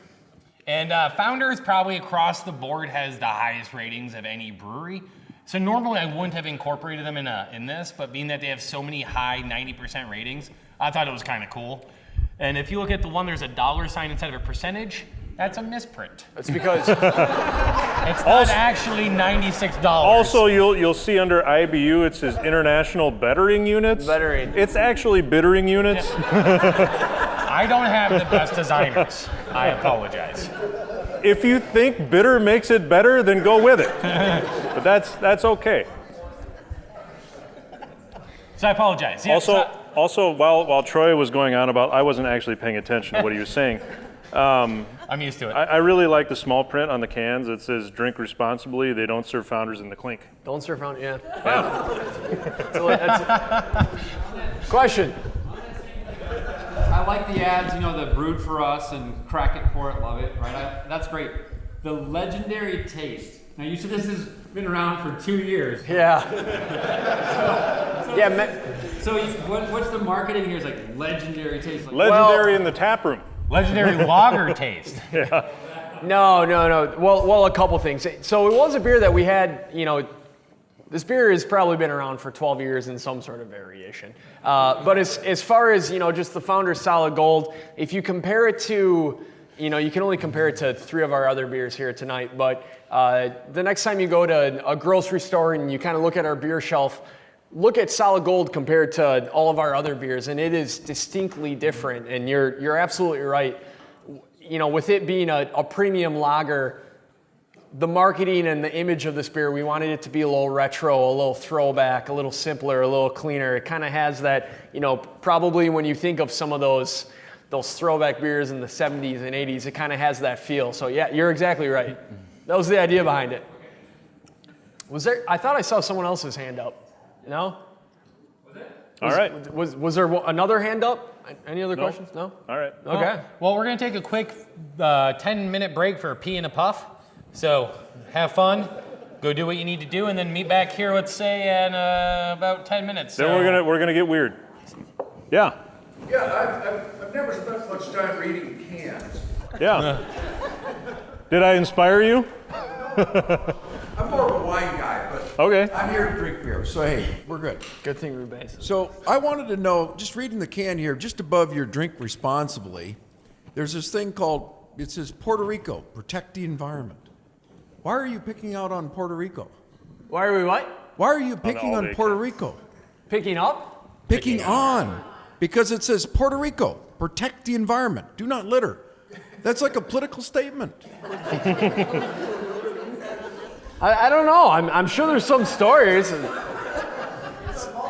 and Founders probably across the board has the highest ratings of any brewery. So normally I wouldn't have incorporated them in this, but being that they have so many high 90% ratings, I thought it was kind of cool. And if you look at the one, there's a dollar sign instead of a percentage. That's a misprint. It's because It's not actually $96. Also, you'll see under IBU it says International Bettering Units. Bettering. It's actually bittering units. I don't have the best designers. I apologize. If you think bitter makes it better, then go with it. But that's okay. So I apologize. Yeah, Also, while Troy was going on about, I wasn't actually paying attention to what he was saying. I'm used to it. I really like the small print on the cans. It says "Drink responsibly." They don't serve Founders in the clink. don't serve around. Yeah. Question. I like the ads, the brewed for us and crack it, pour it, love it, right? That's great. The legendary taste. Now you said this has been around for 2 years. Yeah. So what's the marketing here? Is like legendary taste. Like, Legendary in the tap room. Legendary lager taste. No. Well, a couple things. So it was a beer that we had, this beer has probably been around for 12 years in some sort of variation. But as far as, just the Founders Solid Gold, if you compare it to, you can only compare it to 3 of our other beers here tonight, but the next time you go to a grocery store and you kind of look at our beer shelf, look at Solid Gold compared to all of our other beers, and it is distinctly different. And you're absolutely right. With it being a premium lager, the marketing and the image of this beer, we wanted it to be a little retro, a little throwback, a little simpler, a little cleaner. It kind of has that, probably when you think of some of those throwback beers in the 70s and 80s, it kind of has that feel. So yeah, you're exactly right. That was the idea behind it. I thought I saw someone else's hand up. No? All right. Was there another hand up? Any other questions? No? All right. Okay. Well, we're going to take a quick 10-minute break for a pee and a puff. So have fun, go do what you need to do, and then meet back here, let's say, in about 10 minutes. Then we're gonna get weird. Yeah. Yeah, I've never spent much time reading cans. Yeah. Did I inspire you? I'm more of a wine guy, but Okay. I'm here to drink beer, so hey, we're good. Good thing Rübæus. So I wanted to know, just reading the can here, just above your drink responsibly, there's this thing called, it says Puerto Rico, protect the environment. Why are you picking out on Puerto Rico? Why are we what? Why are you picking all on day Puerto camp. Rico? Picking up? Picking on. Because it says Puerto Rico, protect the environment, do not litter. That's like a political statement. I don't know. I'm sure there's some stories.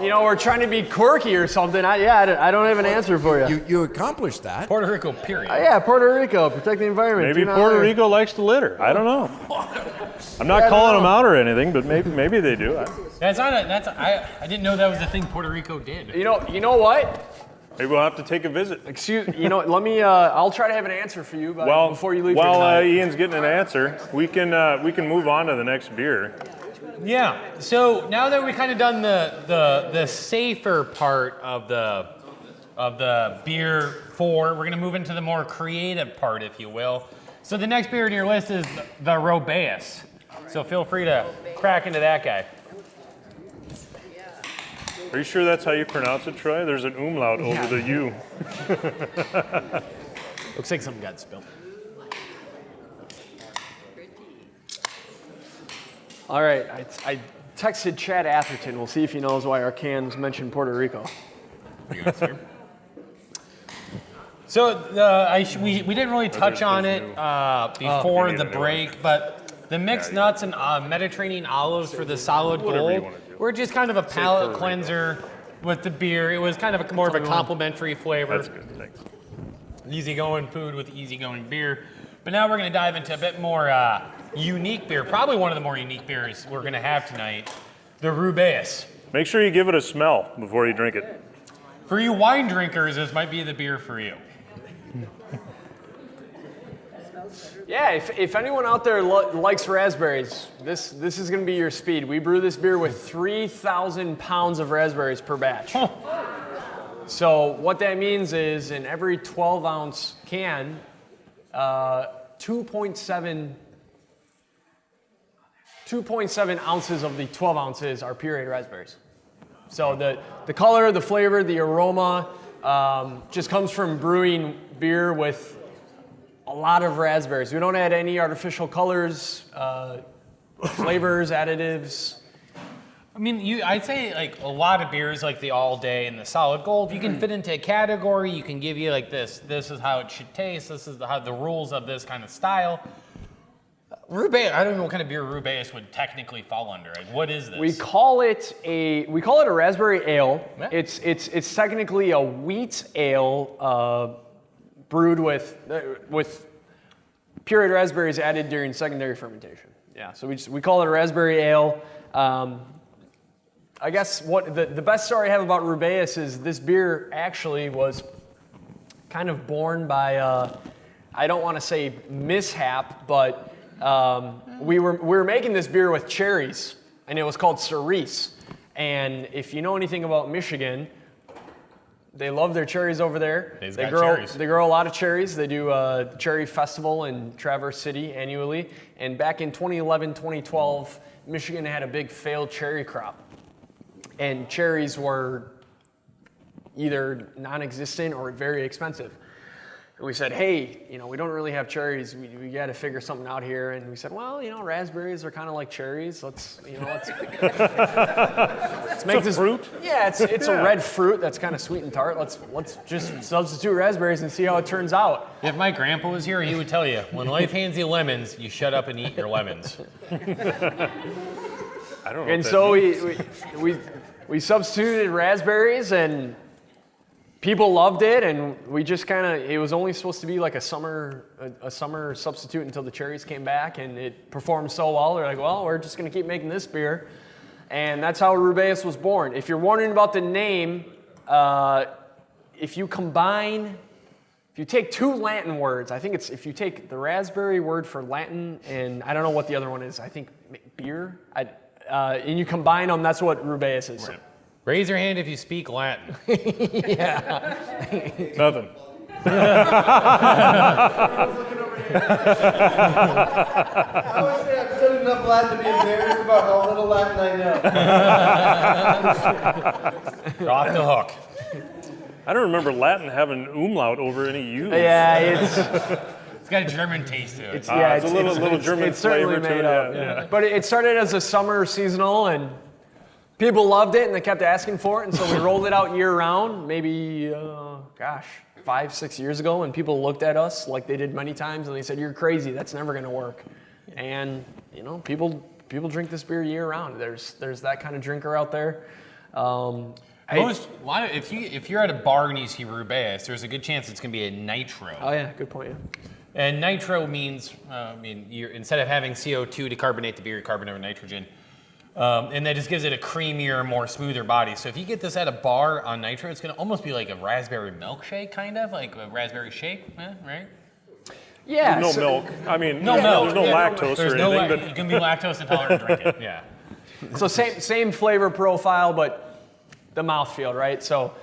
You know, we're trying to be quirky or something. I don't have an answer for you. You accomplished that. Puerto Rico, period. Yeah, Puerto Rico, protect the environment. Maybe do not Puerto litter. Rico likes to litter. I don't know. I'm not calling them out or anything, but maybe they do. I didn't know that was the thing Puerto Rico did. You know what? Maybe we'll have to take a visit. Let me. I'll try to have an answer for you before you leave. While for tonight. Ian's getting an answer, we can move on to the next beer. Yeah. So now that we've kind of done the safer part of the beer we're going to move into the more creative part, if you will. So the next beer on your list is the Rübæus. So feel free to crack into that guy. Are you sure that's how you pronounce it, Troy? There's an umlaut over the U. Looks like something got spilled. All right, I texted Chad Atherton. We'll see if he knows why our cans mention Puerto Rico. So we didn't really touch on it before You need the to know break, but the mixed nuts and Mediterranean olives for the solid Whatever you gold wanna do. were just kind of a palate Puerto Rico. cleanser with the beer. It was kind of more of a complimentary flavor. That's good, thanks. Easygoing food with easygoing beer. But now we're going to dive into a bit more unique beer, probably one of the more unique beers we're going to have tonight, the Rübæus. Make sure you give it a smell before you drink it. For you wine drinkers, this might be the beer for you. Yeah, if anyone out there likes raspberries, this is going to be your speed. We brew this beer with 3,000 pounds of raspberries per batch. So what that means is in every 12-ounce can, 2.7 ounces of the 12 ounces are pureed raspberries. So the color, the flavor, the aroma just comes from brewing beer with a lot of raspberries. We don't add any artificial colors, flavors, additives. I mean, I'd say like a lot of beers, like the all day and the solid gold, you can fit into a category. You can give you like this is how it should taste. This is how the rules of this kind of style. Rübæus, I don't know what kind of beer Rübæus would technically fall under. Like, what is this? We call it a raspberry ale. Yeah. It's technically a wheat ale brewed with pureed raspberries added during secondary fermentation. Yeah, so we call it a raspberry ale. I guess what the best story I have about Rübæus is this beer actually was kind of born by I don't want to say mishap, but we were making this beer with cherries, and it was called cerise. And if you know anything about Michigan, they love their cherries over there. They grow a lot of cherries. They do a cherry festival in Traverse City annually. And back in 2011, 2012, Michigan had a big failed cherry crop. And cherries were either non-existent or very expensive. And we said, hey, we don't really have cherries. We got to figure something out here. And we said, well, raspberries are kind of like cherries. Let's make this fruit. Yeah, it's a red fruit that's kind of sweet and tart. Let's just substitute raspberries and see how it turns out. If my grandpa was here, he would tell you, when life hands you lemons, you shut up and eat your lemons. I don't know. And so we substituted raspberries, and people loved it, and we just it was only supposed to be like a summer substitute until the cherries came back, and it performed so well. They're like, well, we're just going to keep making this beer. And that's how Rübæus was born. If you're wondering about the name, if you take two Latin words, I think if you take the raspberry word for Latin, and I don't know what the other one is, I think beer, and you combine them, that's what Rübæus is. Right. Raise your hand if you speak Latin. Yeah. Nothing. I would say I've studied enough Latin to be embarrassed about how little Latin I know. You're off the hook. I don't remember Latin having umlaut over any U. Yeah, got a German taste to it. it's a little German it's certainly flavor to made it. up. Yeah. But it started as a summer seasonal, and people loved it, and they kept asking for it, and so we rolled it out year round. Maybe, 5-6 years ago, and people looked at us like they did many times, and they said, "You're crazy. That's never going to work." And people drink this beer year round. There's that kind of drinker out there. If you're at a bar and you see Rübæus, there's a good chance it's going to be a nitro. Oh yeah, good point. Yeah. And nitro means, instead of having CO2 to carbonate the beer, you carbonate with nitrogen. And that just gives it a creamier, more smoother body. So if you get this at a bar on nitro, it's going to almost be like a raspberry milkshake, kind of, like a raspberry shake, right? Yeah. No milk. I mean, No milk. there's no lactose There's or no anything. you can be lactose intolerant and drink it, yeah. So same flavor profile, but the mouthfeel, right? So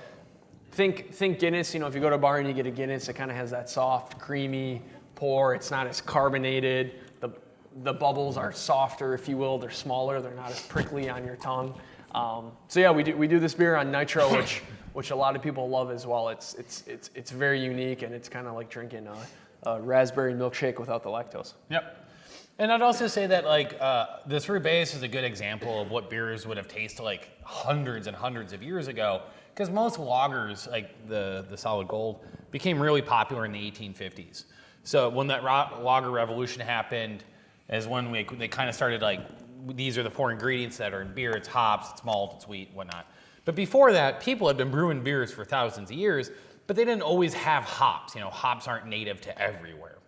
think Guinness. If you go to a bar and you get a Guinness, it kind of has that soft, creamy pour. It's not as carbonated. The bubbles are softer, if you will. They're smaller. They're not as prickly on your tongue. So yeah, we do this beer on nitro, which a lot of people love as well. It's very unique, and it's kind of like drinking a raspberry milkshake without the lactose. Yep. And I'd also say that this Rübæus is a good example of what beers would have tasted like hundreds and hundreds of years ago, because most lagers, like the solid gold, became really popular in the 1850s. So when that lager revolution happened is when they kind of started these are the 4 ingredients that are in beer. It's hops, it's malt, it's wheat, whatnot. But before that, people had been brewing beers for thousands of years, but they didn't always have hops. Hops aren't native to everywhere.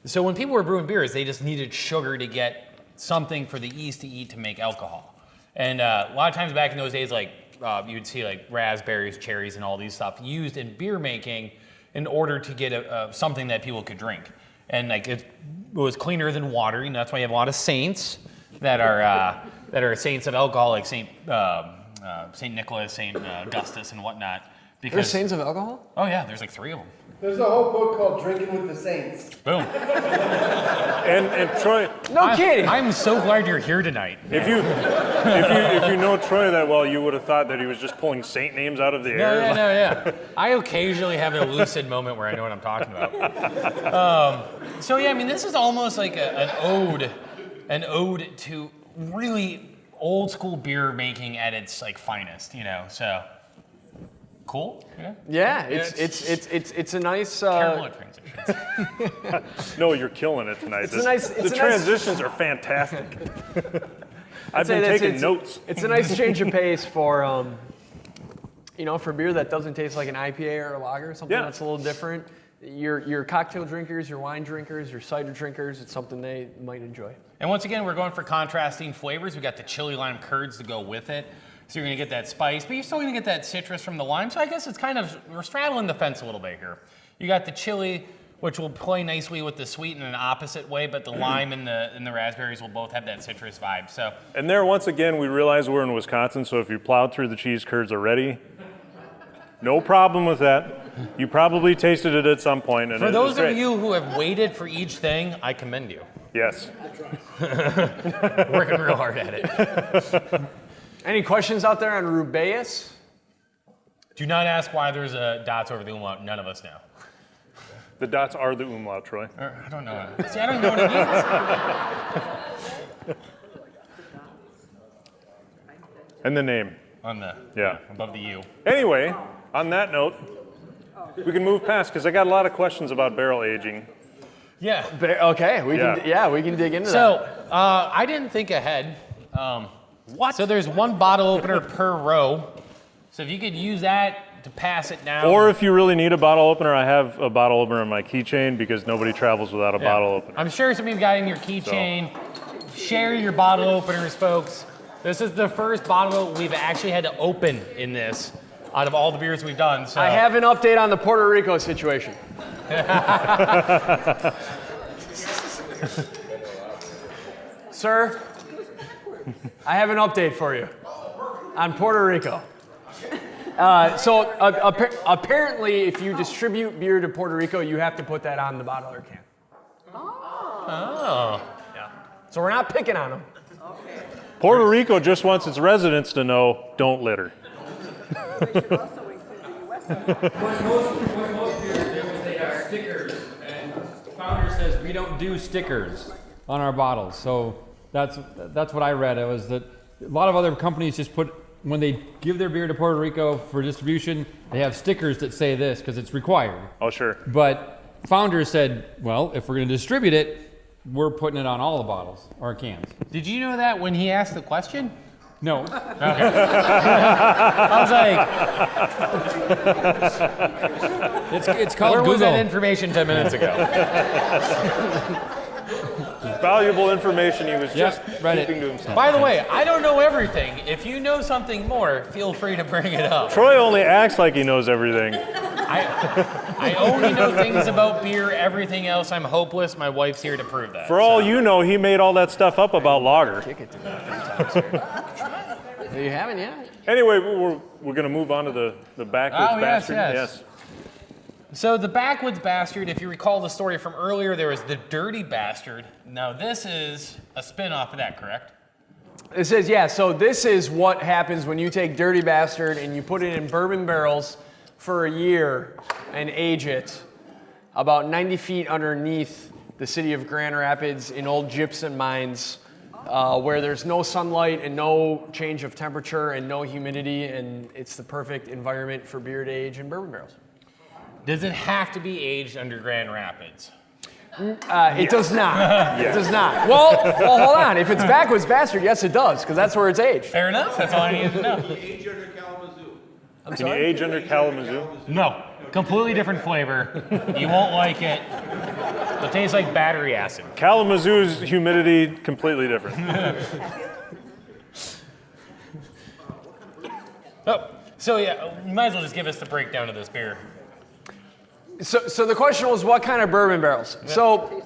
So when people were brewing beers, they just needed sugar to get something for the yeast to eat to make alcohol. And a lot of times back in those days, you'd see raspberries, cherries, and all these stuff used in beer making in order to get something that people could drink. And it was cleaner than water, and that's why you have a lot of saints that are saints of alcohol, like Saint Nicholas, Saint Augustus, and whatnot. Because There's saints of alcohol? Oh yeah, there's 3 of them. There's a whole book called Drinking with the Saints. Boom. And Troy, No kidding. I'm so glad you're here tonight. if you know Troy that well, you would have thought that he was just pulling saint names out of the air. Yeah. I occasionally have a lucid moment where I know what I'm talking about. This is almost like an ode to really old school beer making at its finest, So cool. Yeah, it's a nice. Terrible at transitions. No, you're killing it tonight. The transitions are fantastic. I've been taking notes. It's a nice change of pace for for beer that doesn't taste like an IPA or a lager, something that's a little different. Your cocktail drinkers, your wine drinkers, your cider drinkers, it's something they might enjoy. And once again, we're going for contrasting flavors. We got the chili lime curds to go with it. So you're gonna get that spice, but you're still gonna get that citrus from the lime. So I guess it's we're straddling the fence a little bit here. You got the chili, which will play nicely with the sweet in an opposite way, but the lime and the raspberries will both have that citrus vibe. So. And there, once again, we realize we're in Wisconsin, so if you plowed through the cheese curds already, no problem with that. You probably tasted it at some point. And for those of you who have waited for each thing, I commend you. Yes. Working real hard at it. Any questions out there on Rübæus? Do not ask why there's dots over the umlaut. None of us know. The dots are the umlaut, Troy. I don't know. See, I don't know what it means. And the name. On the above the U. Anyway, on that note, we can move past because I got a lot of questions about barrel aging. Yeah. Okay, we can dig into that. So I didn't think ahead. What? So there's one bottle opener per row. So if you could use that to pass it down. Or if you really need a bottle opener, I have a bottle opener in my keychain because nobody travels without a bottle opener. I'm sure some of you got in your keychain. Share your bottle openers, folks. This is the first bottle we've actually had to open in this out of all the beers we've done. So. I have an update on the Puerto Rico situation. Sir, I have an update for you on Puerto Rico. Apparently, if you distribute beer to Puerto Rico, you have to put that on the bottle or can. Oh. Yeah. So we're not picking on them. Puerto Rico just wants its residents to know, don't litter. What most beers do is they have stickers, and Founder says we don't do stickers on our bottles. So that's what I read. It was that a lot of other companies just put, when they give their beer to Puerto Rico for distribution, they have stickers that say this because it's required. Oh, sure. But Founders said, well, if we're going to distribute it, we're putting it on all the bottles or cans. Did you know that when he asked the question? No. Okay. I was like, It's called where Google. was that information 10 minutes ago? Valuable information he was just read keeping it. to himself. By the way, I don't know everything. If you know something more, feel free to bring it up. Troy only acts like he knows everything. I only know things about beer. Everything else, I'm hopeless. My wife's here to prove that. For all you know, he made all that stuff up about lager. Kick it to me 3 times here. You haven't yet? Anyway, we're going to move on to the Backwoods Oh, yes, Bastard. yes. So the Backwoods Bastard, if you recall the story from earlier, there was the Dirty Bastard. Now this is a spin-off of that, correct? It says, yeah, so this is what happens when you take Dirty Bastard and you put it in bourbon barrels for a year and age it about 90 feet underneath the city of Grand Rapids in old gypsum mines where there's no sunlight and no change of temperature and no humidity, and it's the perfect environment for beer to age in bourbon barrels. Does it have to be aged under Grand Rapids? It does not. It does not. Well, hold on. If it's Backwoods Bastard, yes, it does, because that's where it's aged. Fair enough. That's all I needed to know. Age under Kalamazoo. Can you age under Kalamazoo? No, completely different flavor. You won't like it. It'll taste like battery acid. Kalamazoo's humidity, completely different. Oh, so yeah, you might as well just give us the breakdown of this beer. So the question was, what kind of bourbon barrels? Yep. So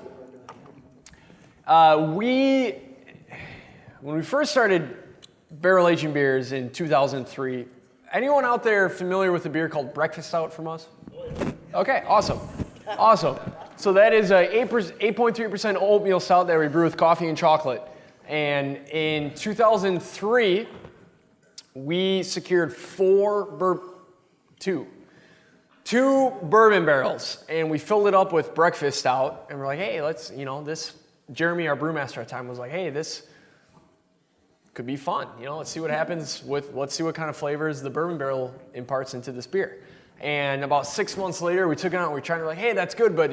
when we first started barrel aging beers in 2003, anyone out there familiar with a beer called Breakfast Stout from us? Okay, awesome. Awesome. So that is a 8.3% oatmeal stout that we brew with coffee and chocolate. And in 2003, we secured two bourbon barrels, and we filled it up with Breakfast Stout, and we're like, hey, let's, Jeremy, our brewmaster at the time, was like, hey, this could be fun. Let's see what happens let's see what kind of flavors the bourbon barrel imparts into this beer. And about 6 months later, we took it out and we tried to like, hey, that's good, but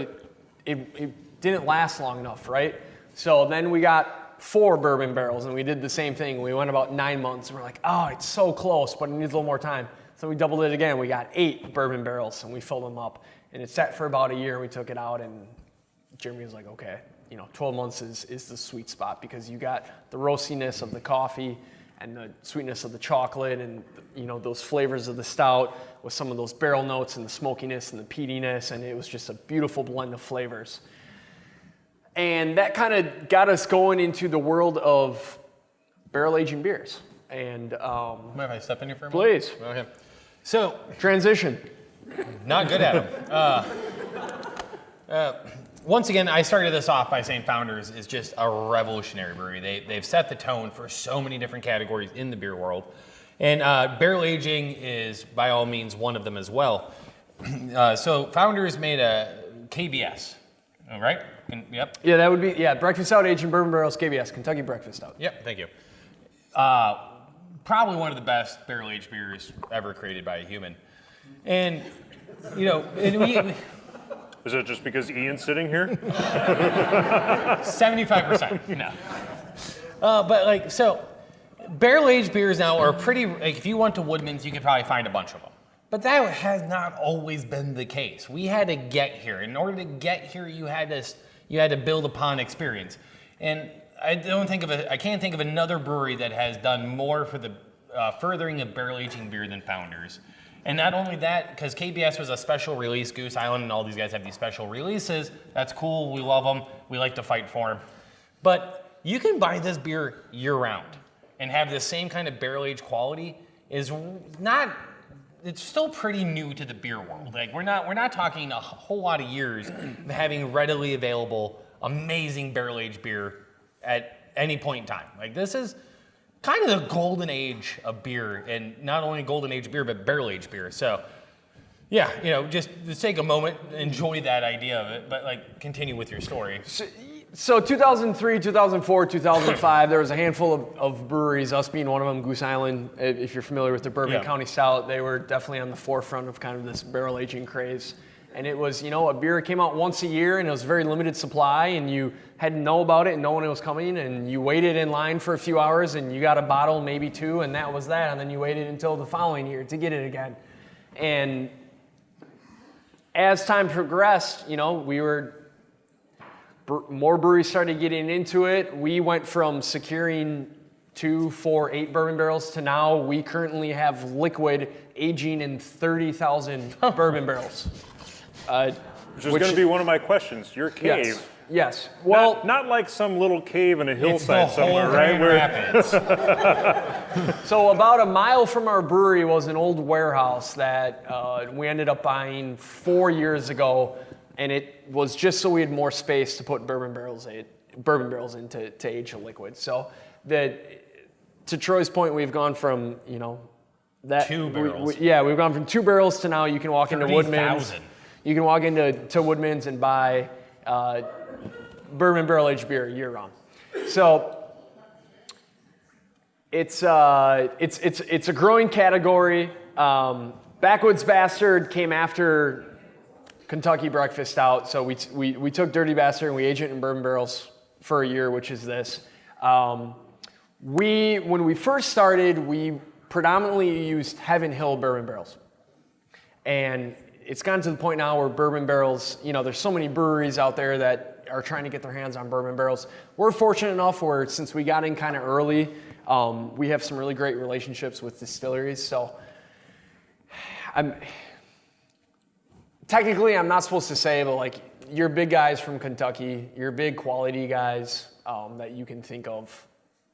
it didn't last long enough, right? So then we got 4 bourbon barrels, and we did the same thing. We went about 9 months, and we're like, oh, it's so close, but it needs a little more time. So we doubled it again. We got 8 bourbon barrels, and we filled them up. And it sat for about a year, and we took it out, and Jeremy was like, okay, 12 months is the sweet spot, because you got the roastiness of the coffee and the sweetness of the chocolate and, those flavors of the stout with some of those barrel notes and the smokiness and the peatiness, and it was just a beautiful blend of flavors. And that kind of got us going into the world of barrel aging beers. And Mind if I step in here for a moment? please, Okay. So, transition. not good at them. Once again, I started this off by saying Founders is just a revolutionary brewery. They've set the tone for so many different categories in the beer world. And barrel aging is, by all means, one of them as well. So Founders made a KBS, all right? Yep. Yeah, that would be, Breakfast Stout aged in bourbon barrels, KBS, Kentucky Breakfast Stout. Yep, thank you. Probably one of the best barrel aged beers ever created by a human. And, Is it just because Ian's sitting here? 75%, no. But barrel aged beers now are pretty, if you went to Woodman's, you could probably find a bunch of them. But that has not always been the case. We had to get here. In order to get here, you had to build upon experience. And I can't think of another brewery that has done more for the furthering of barrel aging beer than Founders. And not only that, because KBS was a special release, Goose Island and all these guys have these special releases. That's cool, we love them, we like to fight for them. But you can buy this beer year round and have the same kind of barrel aged quality. It's still pretty new to the beer world. We're not talking a whole lot of years of having readily available, amazing barrel aged beer at any point in time. This is kind of the golden age of beer, and not only golden age beer, but barrel aged beer. So, Yeah, you know, just take a moment, enjoy that idea of it, but like continue with your story. So 2003, 2004, 2005, there was a handful of breweries, us being one of them, Goose Island, if you're familiar with the Bourbon County Stout, they were definitely on the forefront of kind of this barrel aging craze. And it was, you know, a beer came out once a year and it was very limited supply and you had to know about it and know when it was coming and you waited in line for a few hours and you got a bottle, maybe two, and that was that. And then you waited until the following year to get it again. And as time progressed, you know, more breweries started getting into it. We went from securing 2, 4, 8 bourbon barrels to now we currently have liquid aging in 30,000 bourbon barrels. Which is going to be one of my questions. Your cave. Yes. Well, not like some little cave in a It's hillside the somewhere, whole right? Grand Rapids. so about a mile from our brewery was an old warehouse that we ended up buying 4 years ago, and it was just so we had more space to put bourbon barrels in to age a liquid. So to Troy's point, we've gone from, you know, that 2 barrels. We've gone from 2 barrels to now you can walk into Woodman's. 30,000. You can walk into Woodman's and buy bourbon barrel aged beer year round. So it's a growing category. Backwoods Bastard came after Kentucky Breakfast Stout. So we took Dirty Bastard and we aged it in bourbon barrels for a year, which is this. When we first started, we predominantly used Heaven Hill bourbon barrels. And it's gotten to the point now where bourbon barrels, you know, there's so many breweries out there that are trying to get their hands on bourbon barrels. We're fortunate enough where since we got in kind of early, we have some really great relationships with distilleries. So technically I'm not supposed to say, but like you're big guys from Kentucky, you're big quality guys that you can think of,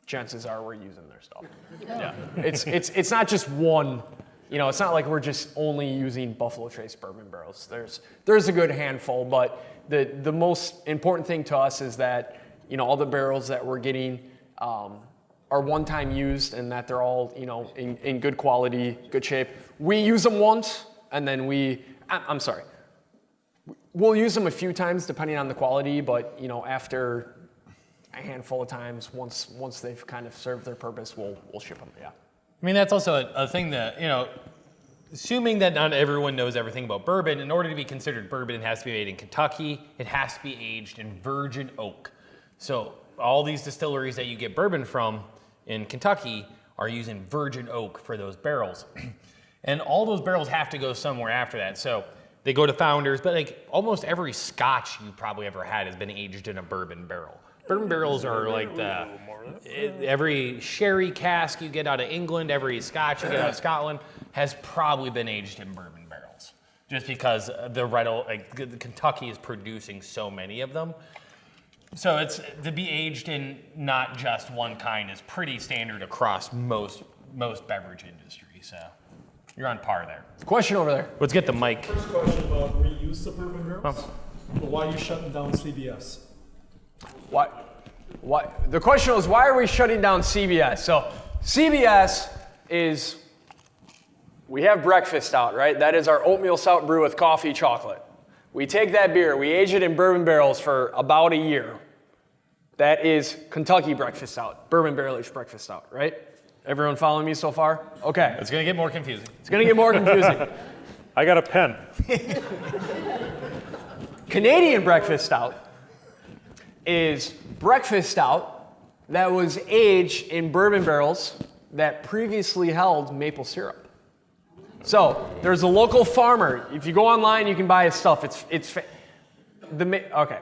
chances are we're using their stuff. Yeah. It's not just one. You know, it's not like we're just only using Buffalo Trace bourbon barrels. There's a good handful, but the most important thing to us is that, you know, all the barrels that we're getting are one-time used and that they're all, you know, in good quality, good shape. We use them once, and then we'll use them a few times depending on the quality, but, you know, after a handful of times, once they've kind of served their purpose, we'll ship them, yeah. I mean, that's also a thing that, you know, assuming that not everyone knows everything about bourbon, in order to be considered bourbon, it has to be made in Kentucky. It has to be aged in virgin oak. So all these distilleries that you get bourbon from in Kentucky are using virgin oak for those barrels. And all those barrels have to go somewhere after that. So they go to Founders, but like almost every scotch you probably ever had has been aged in a bourbon barrel. Bourbon barrels are like every sherry cask you get out of England, every scotch you get out of Scotland has probably been aged in bourbon barrels, just because Kentucky is producing so many of them. So it's to be aged in not just one kind is pretty standard across most beverage industries. So you're on par there. Question over there. Let's get the mic. First question about reuse of bourbon barrels. But why are you shutting down CBS? Why? The question was, why are we shutting down CBS? So CBS is, we have breakfast stout, right? That is our oatmeal stout brew with coffee chocolate. We take that beer, we age it in bourbon barrels for about a year. That is Kentucky breakfast stout, bourbon barrel aged breakfast stout, right? Everyone following me so far? Okay. It's going to get more confusing. It's going to get more confusing. I got a pen. Canadian breakfast stout is breakfast stout that was aged in bourbon barrels that previously held maple syrup. So there's a local farmer. If you go online, you can buy his stuff. Okay.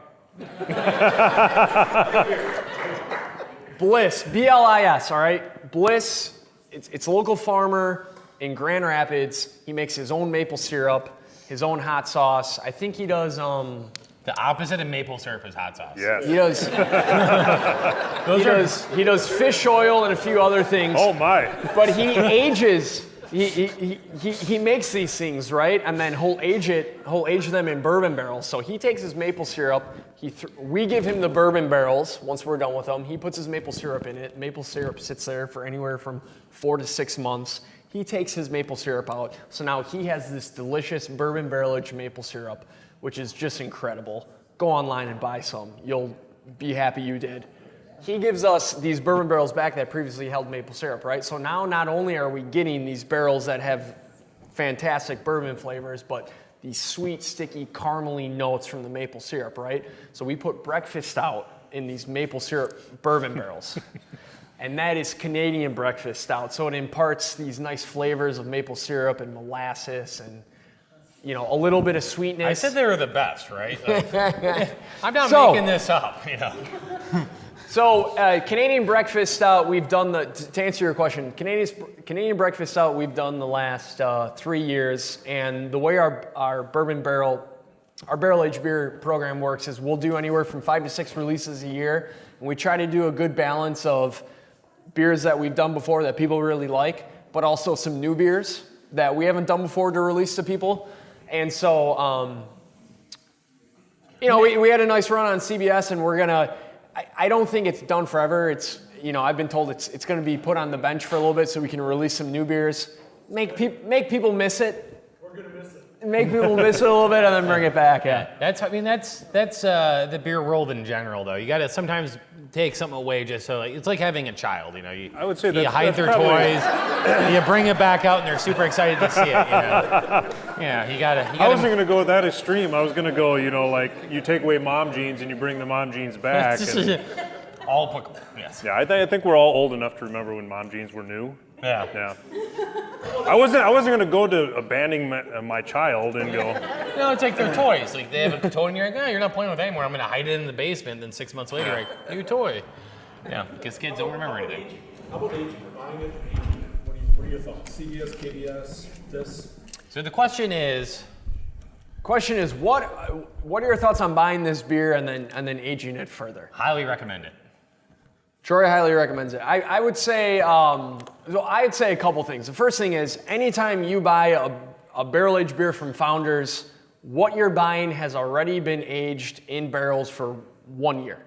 Bliss, B-L-I-S, all right? Bliss, it's a local farmer in Grand Rapids. He makes his own maple syrup, his own hot sauce. I think he does, the opposite of maple syrup is hot sauce. Yes. He does fish oil and a few other things. Oh my. But he ages, he makes these things, right? And then he'll age them in bourbon barrels. So he takes his maple syrup, we give him the bourbon barrels once we're done with them. He puts his maple syrup in it. Maple syrup sits there for anywhere from 4 to 6 months. He takes his maple syrup out. So now he has this delicious bourbon barrel-aged maple syrup, which is just incredible. Go online and buy some. You'll be happy you did. He gives us these bourbon barrels back that previously held maple syrup, right? So now not only are we getting these barrels that have fantastic bourbon flavors, but these sweet, sticky, caramely notes from the maple syrup, right? So we put breakfast stout in these maple syrup bourbon barrels. And that is Canadian breakfast stout. So it imparts these nice flavors of maple syrup and molasses and, you know, a little bit of sweetness. I said they were the best, right? Like, I'm not making this up, you know. So Canadian breakfast stout, we've done to answer your question, Canadian breakfast stout we've done the last 3 years. And the way our barrel-aged beer program works is we'll do anywhere from 5 to 6 releases a year. And we try to do a good balance of beers that we've done before that people really like, but also some new beers that we haven't done before to release to people. And so, you know, we had a nice run on CBS, and we're gonna. I don't think it's done forever. It's, you know, I've been told it's going to be put on the bench for a little bit so we can release some new beers, make people miss it. We're gonna miss it. Make people miss it a little bit and then bring it back. Yeah. That's the beer world in general, though. You got to sometimes take something away just so, like, it's like having a child, you know. I would say you hide their toys, you bring it back out, and they're super excited to see it, you know. Yeah, you gotta. I wasn't gonna go that extreme. I was gonna go, you know, like you take away mom jeans and you bring the mom jeans back. All applicable. Yes. Yeah, I think we're all old enough to remember when mom jeans were new. Yeah. Yeah. I wasn't gonna go to abandoning my child and go. No, it's like their toys. Like they have a toy, and you're like, oh, you're not playing with it anymore. I'm gonna hide it in the basement. Then 6 months later, you're like, new toy. Yeah, because kids don't remember anything. How about aging? Buying it, aging it. What are your thoughts? CBS, KBS, this? So the question is, what are your thoughts on buying this beer and then aging it further? highly recommend it. Troy highly recommends it. I would say, I'd say a couple things. The first thing is, anytime you buy a barrel-aged beer from Founders, what you're buying has already been aged in barrels for 1 year.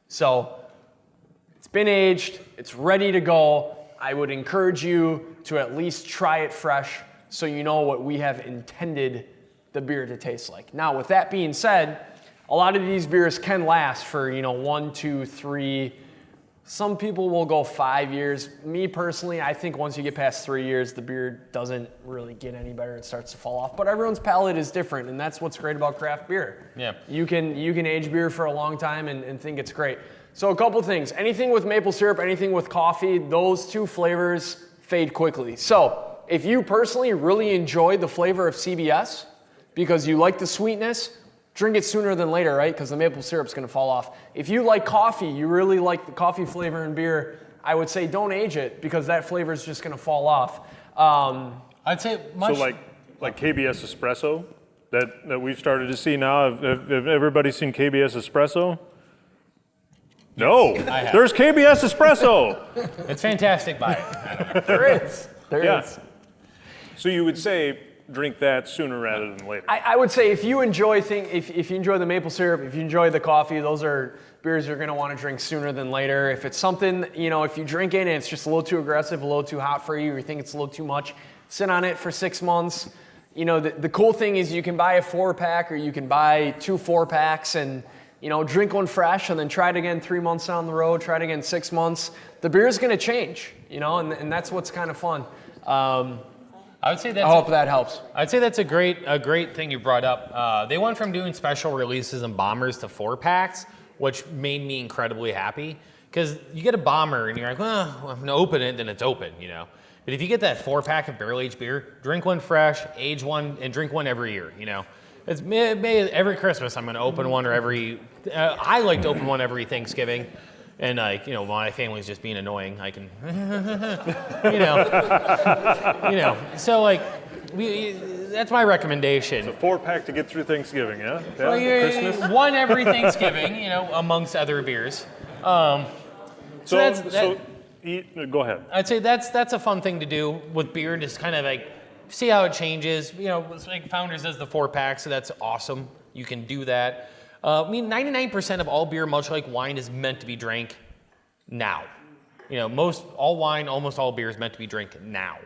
So it's been aged, it's ready to go. I would encourage you to at least try it fresh so you know what we have intended the beer to taste like. Now, with that being said, a lot of these beers can last for, 1, 2, 3. Some people will go 5 years. Me personally, I think once you get past 3 years, the beer doesn't really get any better. It starts to fall off. But everyone's palate is different, and that's what's great about craft beer. Yeah. You can age beer for a long time and think it's great. So a couple things. Anything with maple syrup, anything with coffee, those two flavors fade quickly. So if you personally really enjoy the flavor of CBS because you like the sweetness, drink it sooner than later, right? Because the maple syrup's going to fall off. If you like coffee, you really like the coffee flavor in beer, I would say don't age it because that flavor is just going to fall off. I'd say much. So like KBS Espresso that we've started to see now. Have everybody seen KBS Espresso? No. There's KBS Espresso. It's fantastic. Buy it. There is. There is. So you would say drink that sooner rather than later. I would say if you enjoy if you enjoy the maple syrup, if you enjoy the coffee, those are beers you're going to want to drink sooner than later. If it's something, if you drink it and it's just a little too aggressive, a little too hot for you, or you think it's a little too much, sit on it for 6 months. The cool thing is you can buy a 4-pack or you can buy 2 4-packs and drink one fresh and then try it again 3 months down the road, try it again 6 months. The beer is going to change, and that's what's kind of fun. I would say that's. I hope that helps. I'd say that's a great thing you brought up. They went from doing special releases and bombers to 4-packs, which made me incredibly happy. Because you get a bomber and you're like, well, I'm gonna open it, then it's open, But if you get that 4-pack of barrel-aged beer, drink one fresh, age one, and drink one every year, It's every Christmas I'm gonna open one, or I like to open one every Thanksgiving. And my family's just being annoying. I can, So that's my recommendation. It's a 4-pack to get through Thanksgiving, yeah? Well, Christmas. One every Thanksgiving, amongst other beers. Go ahead. I'd say that's a fun thing to do with beer, just kind of like see how it changes. It's like Founders does the 4-pack, so that's awesome. You can do that. 99% of all beer, much like wine, is meant to be drank now. All wine, almost all beer is meant to be drank now.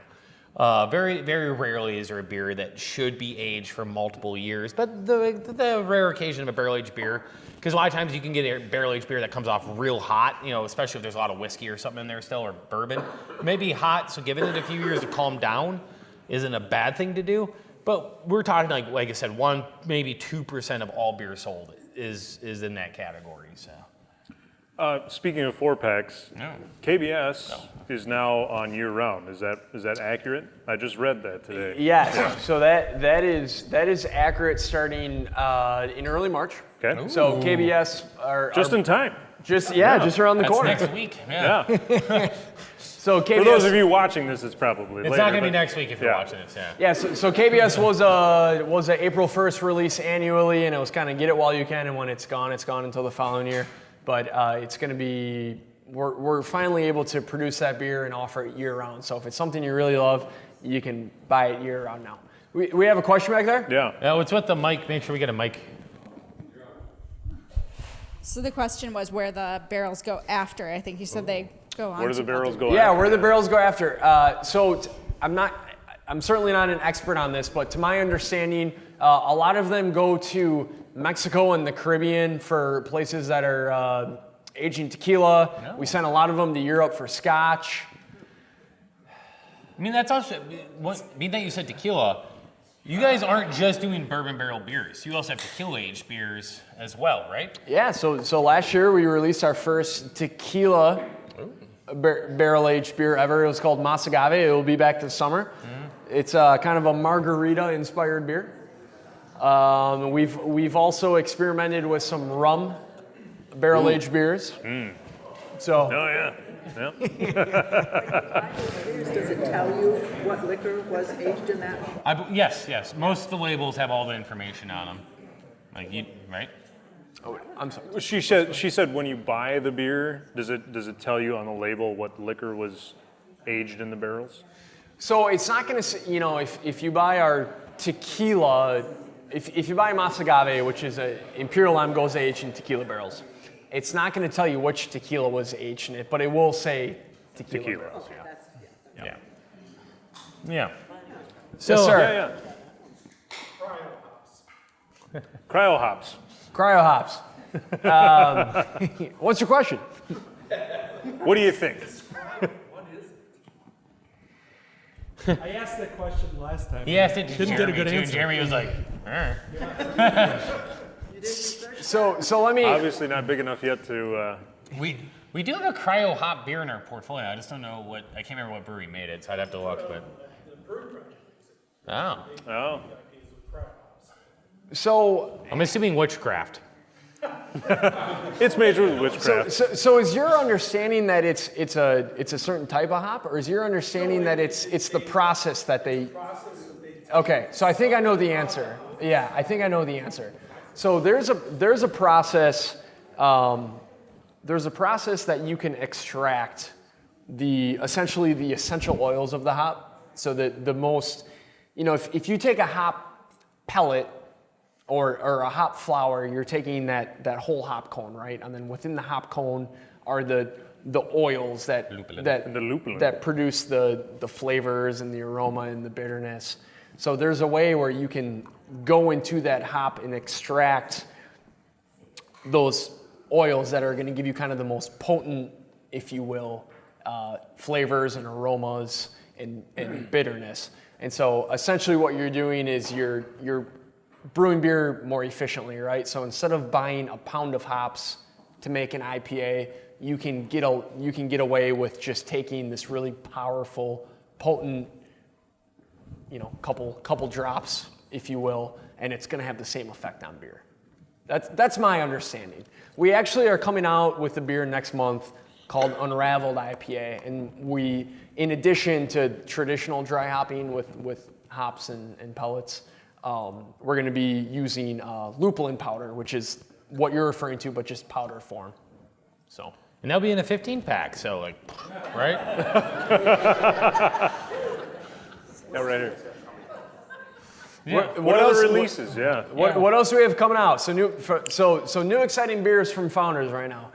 Very, very rarely is there a beer that should be aged for multiple years, but the rare occasion of a barrel-aged beer, because a lot of times you can get a barrel-aged beer that comes off real hot, especially if there's a lot of whiskey or something in there still, or bourbon. Maybe hot, so giving it a few years to calm down isn't a bad thing to do. But we're talking like I said, 1, maybe 2% of all beer sold is in that category. So. Speaking of 4-packs, KBS is now on year-round. Is that accurate? I just read that today. Yes. Yeah. So that is accurate starting in early March. Okay. Ooh. So KBS are just in time. Just around the corner. Next week. Yeah. So KBS, for those of you watching this, it's probably later. It's not going to be next week if you're watching this. Yeah. Yeah. So KBS was a April 1st release annually, and it was kind of get it while you can, and when it's gone until the following year. But it's going to be, we're finally able to produce that beer and offer it year-round. So if it's something you really love, you can buy it year-round now. We have a question back there? Yeah. It's with the mic. Make sure we get a mic. So the question was where the barrels go after. I think you said they go on. Where do the barrels go after? Yeah, where the barrels go after. I'm certainly not an expert on this, but to my understanding, a lot of them go to Mexico and the Caribbean for places that are aging tequila. No. We send a lot of them to Europe for Scotch. I mean, that's also, being that you said tequila, you guys aren't just doing bourbon barrel beers. You also have tequila aged beers as well, right? Yeah, so last year we released our first tequila barrel aged beer ever. It was called Mas Agave. It will be back this summer. It's kind of a margarita inspired beer. We've also experimented with some rum barrel-aged beers. So. Oh yeah. Does it tell you what liquor was aged in that? Yes. Most of the labels have all the information on them. Right? Oh, I'm sorry. She said when you buy the beer, does it tell you on the label what liquor was aged in the barrels? So it's not going to say, if you buy our tequila. If you buy Mas Agave, which is an Imperial Lemgo's aged in tequila barrels, it's not going to tell you which tequila was aged in it, but it will say tequila barrels. Yeah. So, yes, sir. Cryo hops. Cryo hops. What's your question? What do you think? I asked that question last time. He asked it to Didn't Jeremy get a good too, answer. and Jeremy was like, So let me. Obviously not big enough yet to. We do have a cryo hop beer in our portfolio. I just don't know I can't remember what brewery made it, so I'd have to look. But. Oh. So. I'm assuming witchcraft. It's made with witchcraft. So is your understanding that it's a certain type of hop, or is your understanding that it's the process that they? Okay, so I think I know the answer. Yeah, I think I know the answer. So there's a process. There's a process that you can extract essentially the essential oils of the hop. So the most, if you take a hop pellet. Or a hop flower, you're taking that whole hop cone, right? And then within the hop cone are the oils that produce the flavors and the aroma and the bitterness. So there's a way where you can go into that hop and extract those oils that are going to give you kind of the most potent, if you will, flavors and aromas and bitterness. And so essentially what you're doing is you're brewing beer more efficiently, right? So instead of buying a pound of hops to make an IPA, you can get away with just taking this really powerful, potent, couple drops, if you will, and it's going to have the same effect on beer. That's my understanding. We actually are coming out with a beer next month called Unraveled IPA, and we, in addition to traditional dry hopping with hops and pellets. We're going to be using lupulin powder, which is what you're referring to, but just powder form. So. And they'll be in a 15-pack, so right? Yeah, right here. What other releases? What else do we have coming out? So new exciting beers from Founders right now.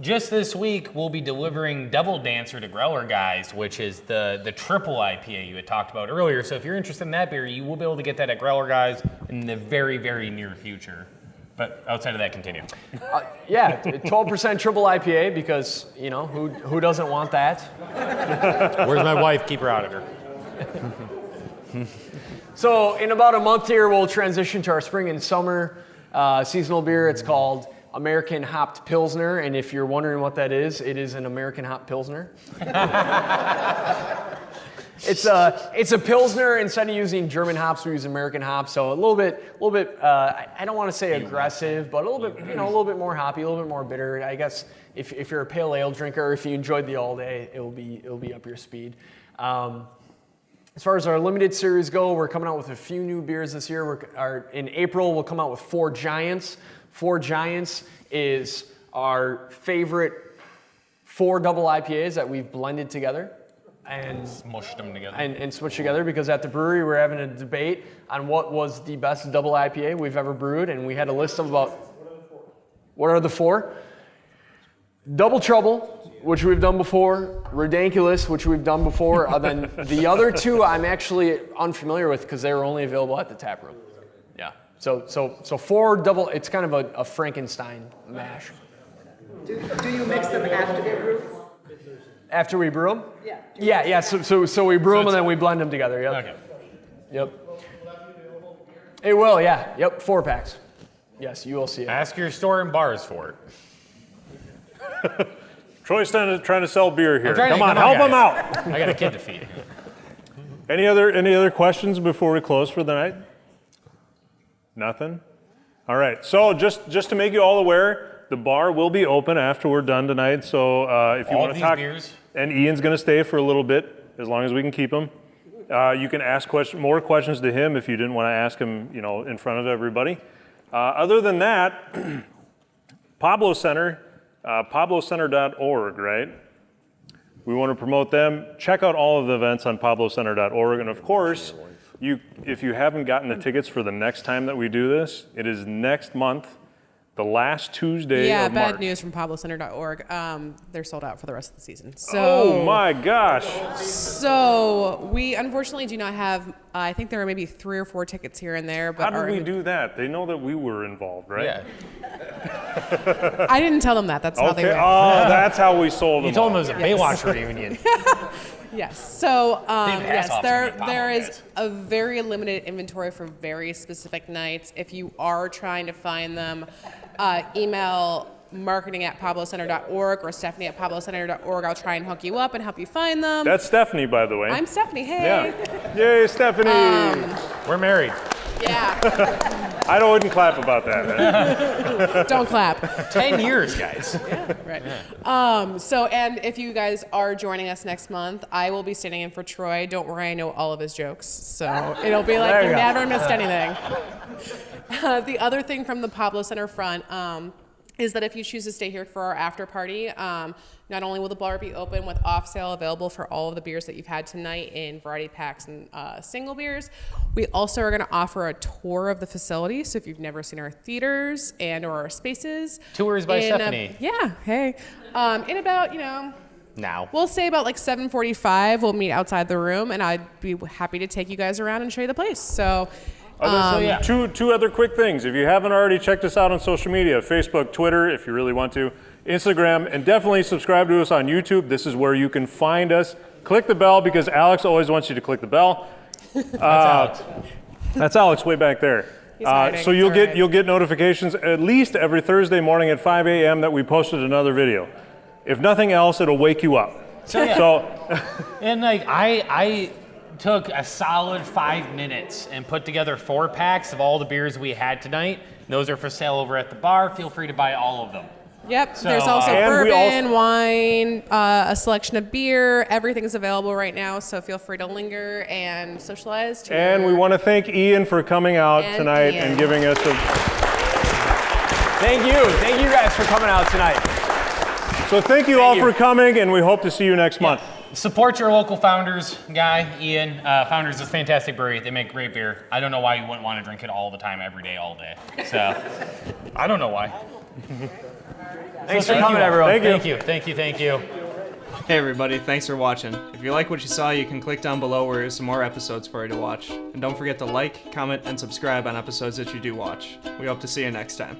Just this week, we'll be delivering Devil Dancer to Growler Guys, which is the triple IPA you had talked about earlier. So if you're interested in that beer, you will be able to get that at Growler Guys in the very, very near future. But outside of that, continue. 12% triple IPA because, who doesn't want that? Where's my wife? Keep her out of her. So in about a month here, we'll transition to our spring and summer seasonal beer. It's called American Hopped Pilsner, and if you're wondering what that is, it is an American Hopped Pilsner. It's a Pilsner. Instead of using German hops, we use American hops. So a little bit. I don't want to say aggressive, but a little bit more hoppy, a little bit more bitter. I guess if you're a pale ale drinker, if you enjoyed the all day, it'll be up your speed. As far as our limited series go, we're coming out with a few new beers this year. In April, we'll come out with 4 Giants. 4 Giants is our favorite 4 double IPAs that we've blended together and smushed them together. And smushed together because at the brewery we're having a debate on what was the best double IPA we've ever brewed, and we had a list of about what are the 4? Double Trouble, which we've done before, Ridiculous, which we've done before, and then the other 2 I'm actually unfamiliar with because they were only available at the tap room. Yeah. So 4 double, it's kind of a Frankenstein mash. Do you mix them after they're brewed? After we brew them? Yeah. Yeah. So we brew them and then we blend them together. Yep. Okay. Yep. It will, yeah. Yep, 4 packs. Yes, you will see it. Ask your store and bars for it. Troy's trying to sell beer here. Come on, help guys. him out. I got a kid to feed. Any other questions before we close for the night? Nothing? All right. So just to make you all aware, the bar will be open after we're done tonight. So if you want to talk, beers. And Ian's going to stay for a little bit as long as we can keep him. You can ask more questions to him if you didn't want to ask him, in front of everybody. Other than that, Pablo Center, pablocenter.org, right? We want to promote them. Check out all of the events on pablocenter.org, and of course, if you haven't gotten the tickets for the next time that we do this, it is next month, the last Tuesday of March. Bad news from pablocenter.org. They're sold out for the rest of the season. So, oh my gosh. So we unfortunately do not have, I think there are maybe 3 or 4 tickets here and there. But how did we do that? They know that we were involved, right? Yeah. I didn't tell them that. That's how they went. Oh, that's how we sold them. You told them it was a Baywatch reunion. Yes. So ass off to me, Pablo, there is guys. a very limited inventory for very specific nights. If you are trying to find them, email marketing@pablocenter.org or Stephanie@pablocenter.org. I'll try and hook you up and help you find them. That's Stephanie, by the way. I'm Stephanie. Hey. Yeah. Yay, Stephanie. We're married. Yeah. I wouldn't clap about that. Man. Don't clap. 10 years, guys. Yeah, right. And if you guys are joining us next month, I will be standing in for Troy. Don't worry, I know all of his jokes, so it'll be like you never missed anything. The other thing from the Pablo Center front is that if you choose to stay here for our after party, not only will the bar be open with off sale available for all of the beers that you've had tonight in variety packs and single beers, we also are going to offer a tour of the facility. So if you've never seen our theaters and or our spaces. Tours by Stephanie. In about, Now. We'll say about like 7:45, we'll meet outside the room, and I'd be happy to take you guys around and show you the place. So. Two other quick things. If you haven't already checked us out on social media, Facebook, Twitter, if you really want to, Instagram, and definitely subscribe to us on YouTube. This is where you can find us. Click the bell because Alex always wants you to click the bell. That's Alex. That's Alex way back there. So you'll get notifications at least every Thursday morning at 5 a.m. that we posted another video. If nothing else, it'll wake you up. And I took a solid 5 minutes and put together 4 packs of all the beers we had tonight. Those are for sale over at the bar. Feel free to buy all of them. Yep, there's also bourbon, wine, a selection of beer. Everything's available right now, so feel free to linger and socialize. And we want to thank Ian for coming out tonight and giving us a... Thank you guys for coming out tonight. So thank you all for coming, and we hope to see you next month. support your local Founders guy, Ian. Founders is a fantastic brewery. They make great beer. I don't know why you wouldn't want to drink it all the time, every day, all day. So, I don't know why. Thanks for coming, everyone. Thank you. Hey everybody, thanks for watching. If you like what you saw, you can click down below where there's some more episodes for you to watch. And don't forget to like, comment, and subscribe on episodes that you do watch. We hope to see you next time.